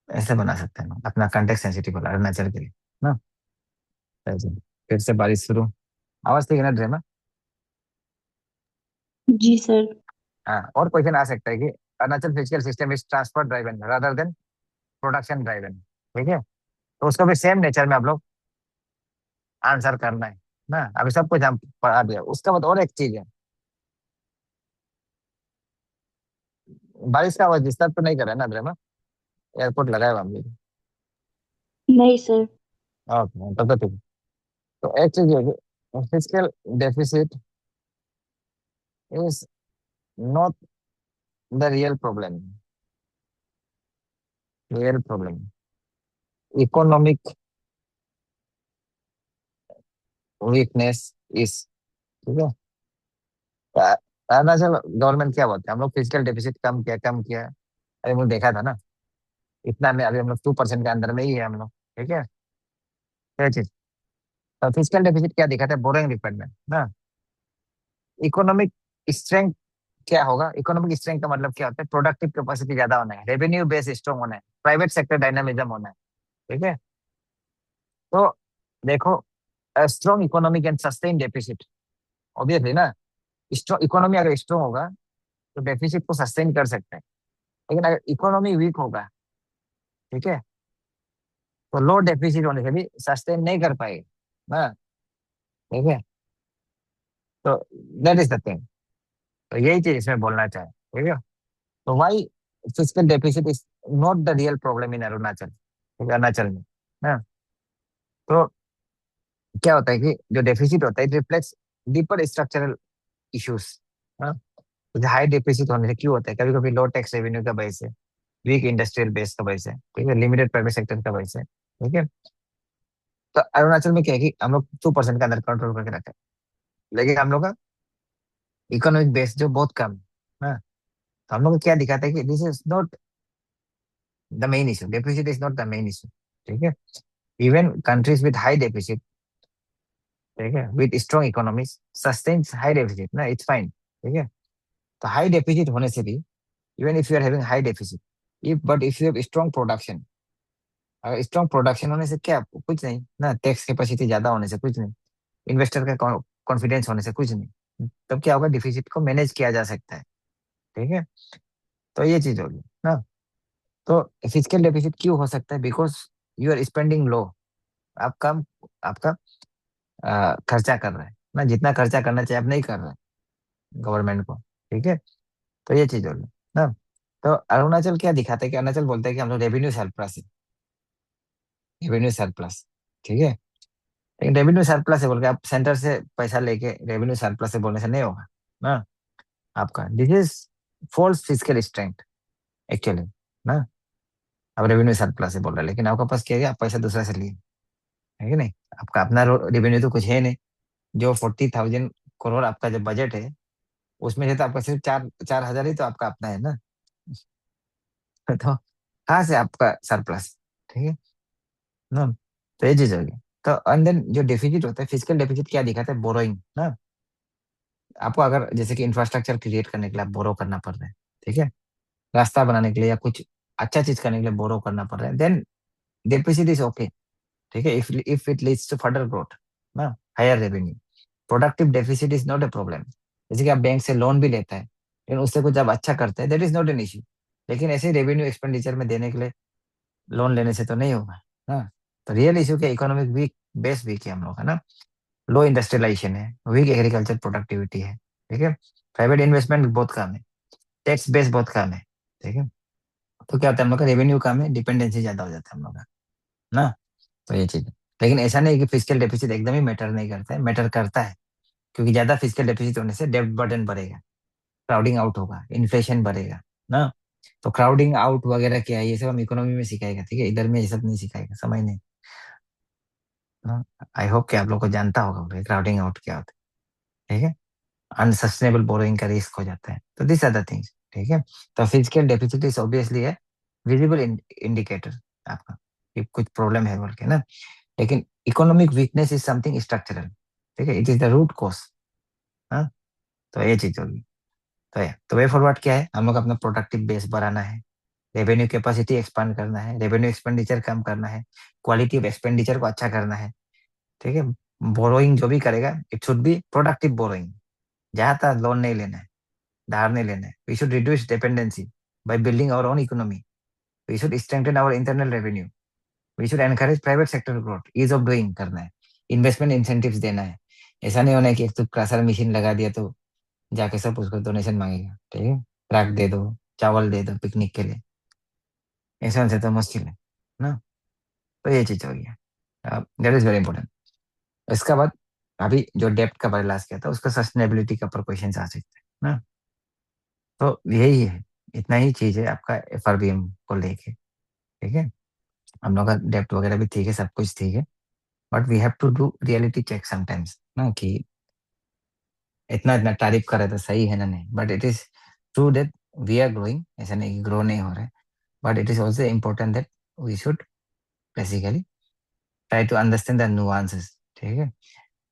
ऐसे बना सकते हैं अपना कॉन्टेक्स्ट सेंसिटिव वाला अरुणाचल के लिए ना। ऐसे। फिर से बारिश शुरू, आवाज ठीक है ना ड्रेमा। जी सर। हाँ, और क्वेश्चन आ सकता है कि Arunachal physical system is transfer driven rather than production driven. ठीक है, तो उसको भी सेम नेचर में आप लोग आंसर करना है ना। अभी सब कुछ हम पढ़ा दिया, उसका बाद और एक चीज है, बारिश का आवाज डिस्टर्ब तो नहीं कर रहा है ना ड्रेमा, एयरपोर्ट लगाया हुआ हम लोग। नहीं सर। ओके, तब तो ठीक है। तो एक चीज ये है, fiscal deficit is not the real problem. Real problem economic weakness is. ठीक है, अ- अरुणाचल गवर्नमेंट क्या बोलते हैं, हम लोग फिजिकल डेफिसिट कम किया कम किया, अरे मुझे देखा था ना, इतना में अभी हम लोग 2% के अंदर में ही है हम लोग। ठीक है, क्या चीज, तो फिजिकल डेफिसिट क्या दिखाता है, बोरिंग रिक्वायरमेंट ना। इकोनॉमिक स्ट्रेंथ क्या होगा, इकोनॉमिक स्ट्रेंथ का मतलब क्या होता है, प्रोडक्टिव कैपेसिटी ज्यादा होना है, रेवेन्यू बेस स्ट्रॉन्ग होना है, प्राइवेट सेक्टर डायनामिज्म होना है। ठीक है, तो देखो, strong economic and sustain deficit, obviously ना, स्ट्रॉन्ग इकोनॉमी अगर स्ट्रॉन्ग होगा तो डेफिसिट को सस्टेन कर सकते हैं, लेकिन अगर इकोनॉमी वीक होगा, ठीक है, तो लो डेफिसिट होने से भी सस्टेन नहीं कर पाएगा ना। ठीक है, तो दैट इज द थिंग, तो यही चीज इसमें बोलना चाहे। ठीक है, तो why physical deficit is not the real problem in Arunachal, ठीक है, अरुणाचल में ना। तो क्या होता है कि जो डेफिसिट होता है it reflects deeper structural issues. तो हाई डेफिसिट होने से क्यों होता है, कभी कभी लो टैक्स रेवेन्यू का वजह से, वीक इंडस्ट्रियल बेस का वजह से, ठीक है, लिमिटेड प्राइवेट सेक्टर का वजह से। ठीक है, तो अरुणाचल में क्या है कि हम लोग 2% के अंदर कंट्रोल करके रखते हैं, लेकिन हम लोग का इकोनॉमिक बेस जो बहुत कम है ना। तो हम लोग को क्या दिखाता है कि this is not the main issue, deficit is not the main issue. ठीक है, even countries with high deficit, ठीक है, with strong economies sustains high deficit ना, इट्स फाइन। ठीक है, तो हाई डेफिसिट होने से भी, even if you are having high deficit, if but if you have strong production, अगर स्ट्रॉन्ग प्रोडक्शन होने से क्या, कुछ नहीं ना, टैक्स कैपेसिटी ज्यादा होने से कुछ नहीं, इन्वेस्टर का कॉन्फिडेंस होने से कुछ नहीं, तब क्या होगा, डिफिसिट को मैनेज किया जा सकता है। ठीक है, तो ये चीज होगी ना। तो फिजिकल डेफिसिट क्यों हो सकता है, बिकॉज यू आर स्पेंडिंग लो। आपका आपका खर्चा कर रहे हैं ना, जितना खर्चा करना चाहिए आप नहीं कर रहे हैं गवर्नमेंट को। ठीक है, तो ये चीज होगी ना। तो अरुणाचल क्या दिखाता है, कि अरुणाचल बोलता है कि हम लोग रेवेन्यू सरप्लस है, रेवेन्यू सरप्लस। ठीक है, लेकिन रेवेन्यू सरप्लस है बोल के आप सेंटर से पैसा लेके रेवेन्यू सरप्लस से बोलने से नहीं होगा ना आपका। This is false physical strength actually ना। अब रेवेन्यू सरप्लस है बोल रहे हैं, लेकिन आपका पास क्या है, आप पैसा दूसरा से लिए, है कि नहीं। आपका अपना रेवेन्यू तो कुछ है नहीं। जो 40,000 करोड़ आपका जो बजट है, उसमें से तो आपका सिर्फ 4,000 ही तो आपका अपना है ना। तो कहाँ से आपका सरप्लस। ठीक है ना, तो ये चीज होगी। तो एंड देन जो डेफिसिट होता है, फिजिकल डेफिसिट क्या दिखाता है, बोरोइंग ना। आपको अगर जैसे कि इंफ्रास्ट्रक्चर क्रिएट करने के लिए आप बोरो करना पड़ रहा है, ठीक है, रास्ता बनाने के लिए या कुछ अच्छा चीज करने के लिए बोरो करना पड़ रहा है, देन डेफिसिट इज ओके। ठीक है, if it leads to further growth ना, higher revenue, productive deficit is not a problem. जैसे कि आप बैंक से लोन भी लेता है, लेकिन उससे कुछ आप अच्छा करते हैं, that is not an issue. लेकिन ऐसे रेवेन्यू एक्सपेंडिचर में देने के लिए लोन लेने से तो नहीं होगा ना। तो रियल इश्यू क्या, इकोनॉमिक वीक, बेस वीक है हम लोग का ना, लो इंडस्ट्रियलाइजेशन है, वीक एग्रीकल्चर प्रोडक्टिविटी है। ठीक है, प्राइवेट इन्वेस्टमेंट बहुत कम है, टैक्स बेस बहुत कम है। ठीक है, तो क्या होता है, हम लोग का रेवेन्यू कम है, डिपेंडेंसी ज्यादा हो जाता है हम लोग का ना। तो ये चीज है। लेकिन ऐसा नहीं कि फिजिकल डेफिसिट एकदम ही मैटर नहीं करता है, मैटर करता है। क्योंकि ज्यादा फिजिकल डेफिसिट होने से डेब्ट बर्डन बढ़ेगा, क्राउडिंग आउट होगा, इन्फ्लेशन बढ़ेगा ना। तो क्राउडिंग आउट वगैरह क्या है, ये सब हम इकोनॉमी में सिखाएगा, ठीक है, इधर में ये सब नहीं सिखाएगा, समझ नहीं ना। आई होप कि आप लोग को जानता होगा क्राउडिंग आउट क्या होता है। ठीक है, अनसस्टेनेबल बोरोइंग का रिस्क हो जाता है, तो दिस आर द थिंग्स। ठीक है, तो फिजिकल डेफिसिट इज ऑब्वियसली है विजिबल इंडिकेटर आपका, कि कुछ प्रॉब्लम है बोल के ना। लेकिन economic weakness is something structural. ठीक है, it is the root cause. हाँ, तो ये चीज होगी। तो वे फॉरवर्ड क्या है, हम लोग अपना प्रोडक्टिव बेस बढ़ाना है, रेवेन्यू कैपेसिटी एक्सपांड करना है, रेवेन्यू एक्सपेंडिचर कम करना है, क्वालिटी ऑफ एक्सपेंडिचर को अच्छा करना है। ठीक है, बोरोइंग जो भी करेगा it should be productive borrowing, जहाँ तक लोन नहीं लेना है, धार नहीं लेना है। We should reduce dependency by building our own economy, we should strengthen our internal revenue, we should encourage private sector growth, ease of doing करना है, इन्वेस्टमेंट इंसेंटिव्स देना है। ऐसा नहीं होना है कि एक तो क्रशर मशीन लगा दिया तो जाके सब उसको डोनेशन मांगेगा। ठीक है, ट्रक दे दो, चावल दे दो पिकनिक के लिए, ऐसा से तो मुश्किल है ना। तो ये चीज हो गया, दैट इज वेरी इंपॉर्टेंट। इसके बाद अभी जो डेप्ट का लास्ट किया था, उसका सस्टेनेबिलिटी का ऊपर क्वेश्चन आ सकते हैं ना। तो यही है, इतना ही चीज है आपका एफआरबीएम को लेके। ठीक है, हम लोग का डेप्ट वगैरह भी ठीक है, सब कुछ ठीक है, but we have to do reality check sometimes ना, कि इतना इतना तारीफ करे तो सही है ना, नहीं, but it is true that we are growing, ऐसा नहीं कि ग्रो नहीं हो रहा है, but it is also important that we should basically try to understand the nuances. ठीक है,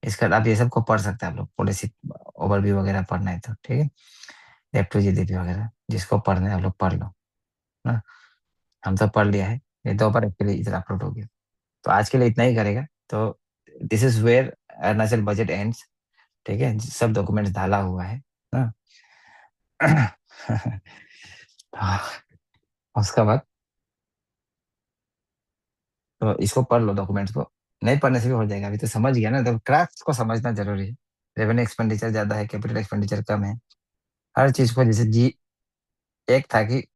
इसका आप ये सब को पढ़ सकते हैं, आप लोग पॉलिसी ओवरव्यू वगैरह पढ़ना है तो। ठीक है, डेप्ट टू जीडीपी वगैरह जिसको पढ़ना है आप लोग पढ़ लो ना। हम तो पढ़ लिया है, ये दोपहर एक्चुअली इधर अपलोड हो गया। तो आज के लिए इतना ही करेगा। तो this is where Arunachal budget ends. ठीक है, सब डॉक्यूमेंट्स डाला हुआ है ना। उसके बाद तो इसको पढ़ लो डॉक्यूमेंट्स को, नहीं पढ़ने से भी हो जाएगा, अभी तो समझ गया ना, तो क्रैक्स को समझना जरूरी है। रेवेन्यू एक्सपेंडिचर ज्यादा है, कैपिटल एक्सपेंडिचर कम है, हर चीज को, जैसे जी एक था कि